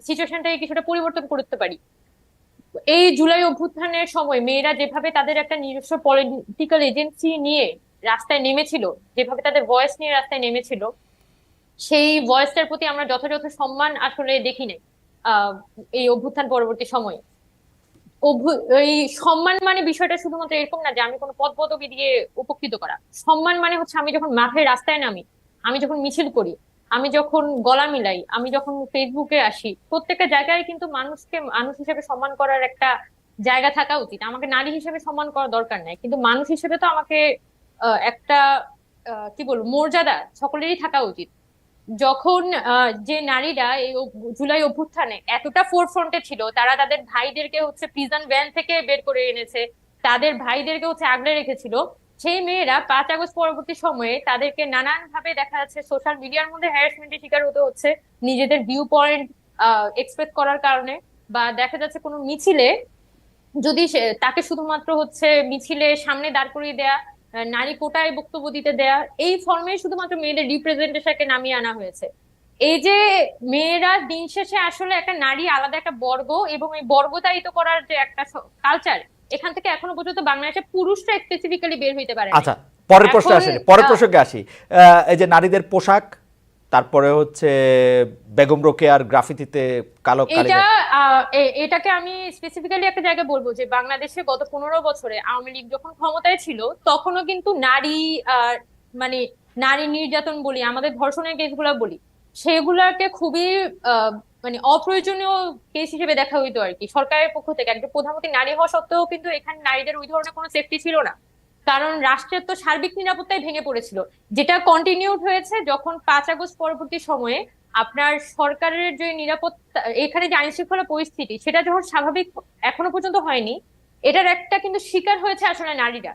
সিচুয়েশনটাকে কিছুটা পরিবর্তন করতে পারি। এই জুলাই অভ্যুত্থানের সময় মেয়েরা যেভাবে তাদের একটা নিজস্ব পলিটিক্যাল এজেন্সি নিয়ে রাস্তায় নেমেছিল, যেভাবে তাদের ভয়েস নিয়ে রাস্তায় নেমেছিল, সেই ভয়েসটার প্রতি আমরা যথাযথ সম্মান আসলে দেখি নাই আহ এই অভ্যুত্থান পরবর্তী সময়ে। এই সম্মান মানে বিষয়টা শুধুমাত্র এরকম না যে আমি কোনো পদ পদবি দিয়ে উপকৃত করা। সম্মান মানে হচ্ছে আমি যখন মাঠে রাস্তায় নামি, আমি যখন মিছিল করি, আমি যখন গলা মিলাই, আমি যখন ফেসবুকে আসি, প্রত্যেকটা জায়গায় কিন্তু মানুষকে মানুষ হিসেবে সম্মান করার একটা জায়গা থাকা উচিত। আমাকে নারী হিসেবে সম্মান করার দরকার নাই, কিন্তু মানুষ হিসেবে তো আমাকে একটা কি বলবো, মর্যাদা সকলেরই থাকা উচিত। যখন যে নারীরা এই জুলাই অভ্যুত্থানে এতটা ফোরফ্রন্টে ছিল, তারা তাদের ভাইদেরকে হচ্ছে প্রিজন ভ্যান থেকে বের করে এনেছে, তাদের ভাইদেরকে হচ্ছে আগলে রেখেছিল, সেই মেয়েরা 5 আগস্ট পরবর্তী সময়ে তাদেরকে নানান ভাবে দেখা যাচ্ছে সোশ্যাল মিডিয়ার মধ্যে হ্যারাসমেন্টের শিকার হতে হচ্ছে নিজেদের ভিউ পয়েন্ট এক্সপ্রেস করার কারণে। বা দেখা যাচ্ছে কোনো মিছিলে যদি তাকে শুধুমাত্র হচ্ছে মিছিলে সামনে দাঁড় করিয়ে দেয়া, নারী কোটায় বক্তব্য দিতে দেয়া, এই ফর্মে শুধুমাত্র মেয়েদের রিপ্রেজেন্টেশনকে নামিয়ে আনা হয়েছে। এই যে মেয়েরা দিন শেষে আসলে একটা নারী আলাদা একটা বর্গ, এবং এই বর্গতায়িত করার যে একটা কালচার, এখান থেকে এখনো পর্যন্ত বাংলাদেশে পুরুষরা স্পেসিফিক্যালি বের হইতে পারে না। আচ্ছা, পরের প্রশ্নে এখন আসেন, পরের প্রসঙ্গে আসি। এই যে নারীদের পোশাক, তারপরে হচ্ছে বেগম রোকেয়ার গ্রাফিতিতে কালো এটা কালিদাস। এটাকে আমি স্পেসিফিক্যালি একটা জায়গায় বলবো যে বাংলাদেশে গত 15 বছরে আওয়ামী লীগ যখন ক্ষমতায় ছিল, তখনও কিন্তু নারী মানে নারী নির্যাতন বলি, আমাদের ধর্ষণের কেসগুলো বলি, সেগুলাকে খুবই মানে অপ্রয়োজনীয় কেস হিসেবে দেখা হইতো আর কি। সরকারের পক্ষ থেকে একজন প্রধানমন্ত্রী নারী হওয়া সত্ত্বেও কিন্তু এখানে নারীদের ওই ধরনের কোনো সেফটি ছিল না, কারণ রাষ্ট্রের তো সার্বিক নিরাপত্তাই ভেঙে পড়েছিল। যেটা কন্টিনিউড হয়েছে যখন 5 আগস্ট পরবর্তী সময়ে আপনার সরকারের যে নিরাপত্তা, এখানে যে আইন শৃঙ্খলা পরিস্থিতি সেটা যখন স্বাভাবিক এখনো পর্যন্ত হয়নি, এটার একটা কিন্তু শিকার হয়েছে আসলে নারীরা।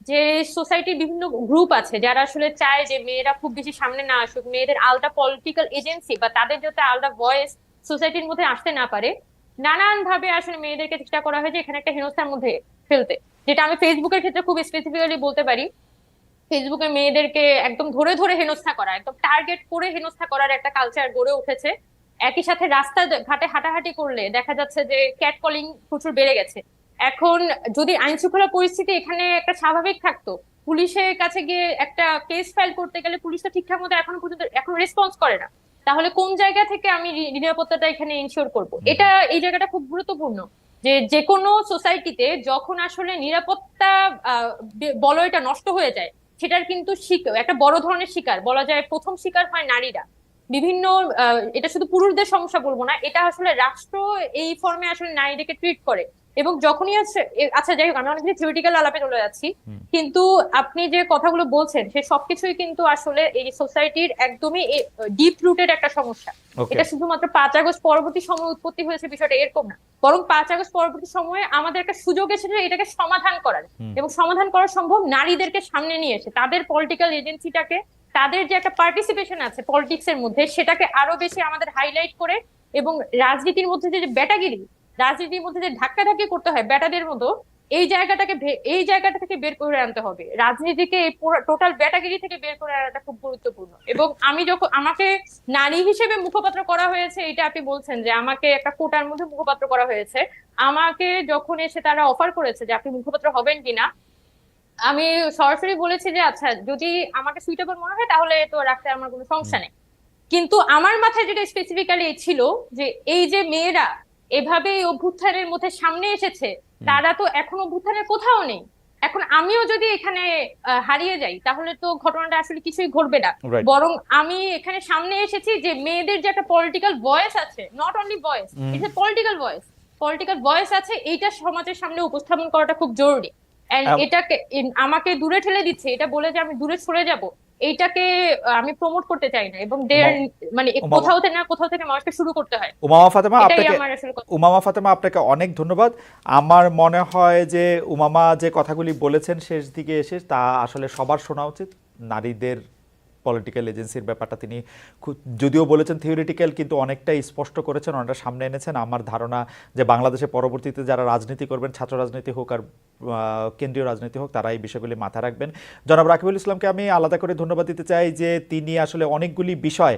যে সোসাইটির বিভিন্ন গ্রুপ আছে যারা আসলে চায় যে মেয়েরা খুব বেশি সামনে না আসুক, মেয়েদের আলাদা পলিটিক্যাল এজেন্সি বা তাদের যাতে আলাদা ভয়েস সোসাইটির মধ্যে আসতে না পারে, নানান ভাবে আসলে মেয়েদেরকে চেষ্টা করা হয় যে এখানে একটা হেনস্থার মধ্যে ফেলতে। যেটা আমি ফেসবুকের ক্ষেত্রে খুব স্পেসিফিক্যালি বলতে পারি, ফেসবুকে মেয়েদেরকে একদম ধরে ধরে হেনস্থা করা, একদম টার্গেট করে হেনস্থা করার একটা কালচার গড়ে উঠেছে। একই সাথে রাস্তা ঘাটে হাঁটাহাঁটি করলে দেখা যাচ্ছে যে ক্যাট কলিং প্রচুর বেড়ে গেছে। এখন যদি আইন শৃঙ্খলা পরিস্থিতি এখানে একটা স্বাভাবিক থাকতো, পুলিশের কাছে গিয়ে একটা কেস ফাইল করতে গেলে পুলিশ তো ঠিকঠাক মতো এখনো পর্যন্ত এখন রেসপন্স করে না, তাহলে কোন জায়গা থেকে আমি নিরাপত্তাটা এখানে ইনশিওর করব? এটা এই জায়গাটা খুব গুরুত্বপূর্ণ যে যে কোনো সোসাইটিতে যখন আসলে নিরাপত্তা বলয়টা নষ্ট হয়ে যায়, সেটার কিন্তু একটা বড় ধরনের শিকার বলা যায়, প্রথম শিকার হয় নারীরা। বিভিন্ন এটা শুধু পুরুষদের সমস্যা বলবো না, এটা আসলে রাষ্ট্র এই ফর্মে আসলে নারীদেরকে ট্রিট করে। এবং যখনই আচ্ছা যাই হোক, আমি অনেক থিওরিটিক্যাল আলাপে চলে যাচ্ছি, কিন্তু আপনি যে কথাগুলো বলছেন সে সবকিছুই কিন্তু আসলে এই সোসাইটির একদমই ডিপ রুটেড একটা সমস্যা। এটা শুধুমাত্র 5 আগস্ট পরবর্তী সময় উৎপত্তি হয়েছে বিষয়টা এরকম না, বরং 5 আগস্ট পরবর্তী সময়ে আমাদের একটা সুযোগ এসেছে এটাকে সমাধান করার। এবং সমাধান করা সম্ভব নারীদেরকে সামনে নিয়ে এসে তাদের পলিটিক্যাল এজেন্সিটাকে, তাদের যে একটা পার্টিসিপেশন আছে পলিটিক্স এর মধ্যে, সেটাকে আরো বেশি আমাদের হাইলাইট করে, এবং রাজনীতির মধ্যে যে ব্যাটাগিরি, রাজনীতির মধ্যে যে ধাক্কাধাক্কি করতে হয় ব্যাটাদের মতো, এই জায়গাটা থেকে বের করে আনতে হবে। রাজনীতিকে এই টোটাল ব্যাটাগিরি থেকে বের করে আনাটা খুব গুরুত্বপূর্ণ। এবং আমি যখন আমাকে নারী হিসেবে মুখপাত্র করা হয়েছে, এটা আপনি বলছেন যে আমাকে একটা কোটার মধ্যে মুখপাত্র করা হয়েছে, আমাকে যখন এসে তারা অফার করেছে যে আপনি মুখপাত্র হবেন কিনা, আমি সরাসরি বলেছি যে আচ্ছা যদি আমাকে সুইটেবল মনে হয় তাহলে তো রাখতে আমার কোনো সমস্যা নেই। কিন্তু আমার মাথায় যেটা স্পেসিফিক্যালি ছিল যে এই যে মেয়েরা এভাবে এই অভ্যুত্থানের মধ্যে সামনে এসেছে, তারা তো এখন অভ্যুত্থানের কোথাও নেই। এখন আমিও যদি এখানে হারিয়ে যাই তাহলে তো ঘটনাটা আসলে কিছুই ঘটবে না, বরং আমি এখানে সামনে এসেছি যে মেয়েদের যে একটা পলিটিক্যাল ভয়েস আছে, not only voice, it's a political voice আছে, এইটা সমাজের সামনে উপস্থাপন করাটা খুব জরুরি। এটাকে আমাকে দূরে ঠেলে দিচ্ছে এটা বলে যে আমি দূরে সরে যাব, এইটাকে আমি প্রমোট করতে চাই না। এবং মানে কোথাও থেকে মানুষকে শুরু করতে হয়। উমামা ফাতেমা, আপনাকে অনেক ধন্যবাদ। আমার মনে হয় যে উমামা যে কথাগুলি বলেছেন শেষ দিকে এসে, তা আসলে সবার শোনা উচিত। নারীদের পলিটিক্যাল এজেন্সির ব্যাপারটা তিনি যদিও বলেছেন থিওরিটিক্যাল, কিন্তু অনেকটাই স্পষ্ট করেছেন, অনেকটা সামনে এনেছেন। আমার ধারণা যে বাংলাদেশে পরবর্তীতে যারা রাজনীতি করবেন, ছাত্র রাজনীতি হোক আর কেন্দ্রীয় রাজনীতি হোক, তারা এই বিষয়গুলি মাথায় রাখবেন। জনাব রাকিবুল ইসলামকে আমি আলাদা করে ধন্যবাদ দিতে চাই যে তিনি আসলে অনেকগুলি বিষয়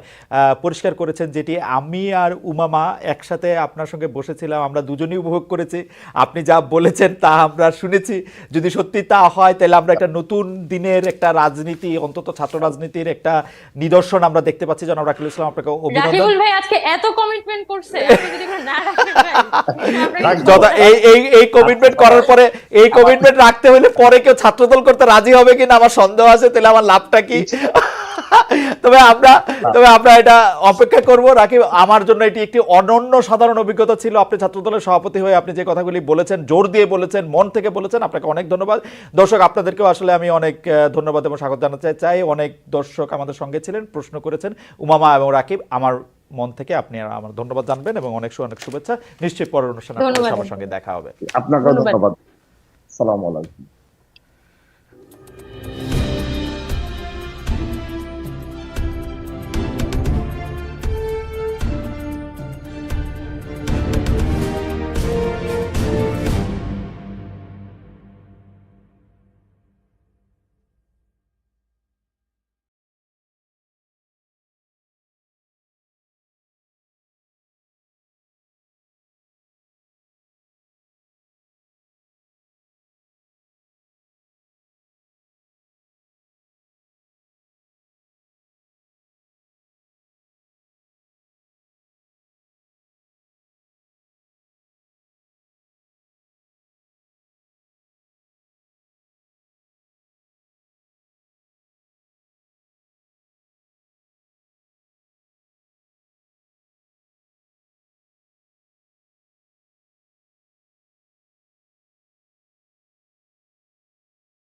পরিষ্কার করেছেন, যেটি আমি আর উমামা একসাথে আপনার সঙ্গে বসেছিলাম, আমরা দুজনেই উপভোগ করেছি। আপনি যা বলেছেন তা আমরা শুনেছি, যদি সত্যি তা হয় তাহলে আমরা একটা নতুন দিনের একটা রাজনীতি, অন্তত ছাত্র রাজনীতির একটা নিদর্শন আমরা দেখতে পাচ্ছি। জনাব রাকিবুল ইসলাম, আপনাকে অভিনন্দন। রাকিবুল ভাই আজকে এত কমিটমেন্ট করছে, আপনি যদি না রাখেন ভাই, এই কমিটমেন্ট করার পরে, এই কমিটমেন্ট রাখতে হলে পরে কেউ ছাত্রদল করতে রাজি হবে কিনা আমার সন্দেহ আছে, তাহলে আমার লাভটা কি? তবে আমরা এটা অপেক্ষা করব। রাকিব, আমার জন্য এটি একটি অনন্য সাধারণ অভিজ্ঞতা ছিল। আপনি ছাত্রদলের সভাপতি হয়ে আপনি যে কথাগুলি বলেছেন, জোর দিয়ে বলেছেন, মন থেকে বলেছেন, আপনাকে অনেক ধন্যবাদ। দর্শক, আপনাদেরকেও আসলে আমি অনেক ধন্যবাদ এবং স্বাগত জানাতে চাই। অনেক দর্শক আমাদের সঙ্গে ছিলেন, প্রশ্ন করেছেন। উমামা এবং রাকিব, আমার মন থেকে আপনি আমার ধন্যবাদ জানবেন এবং অনেক অনেক শুভেচ্ছা। নিশ্চয়ই পরের অনুষ্ঠানে আপনাদের ধন্যবাদ। সবার সঙ্গে দেখা হবে। আপনাকেও ধন্যবাদ। ধন্যবাদ। সালাম আলাইকুম।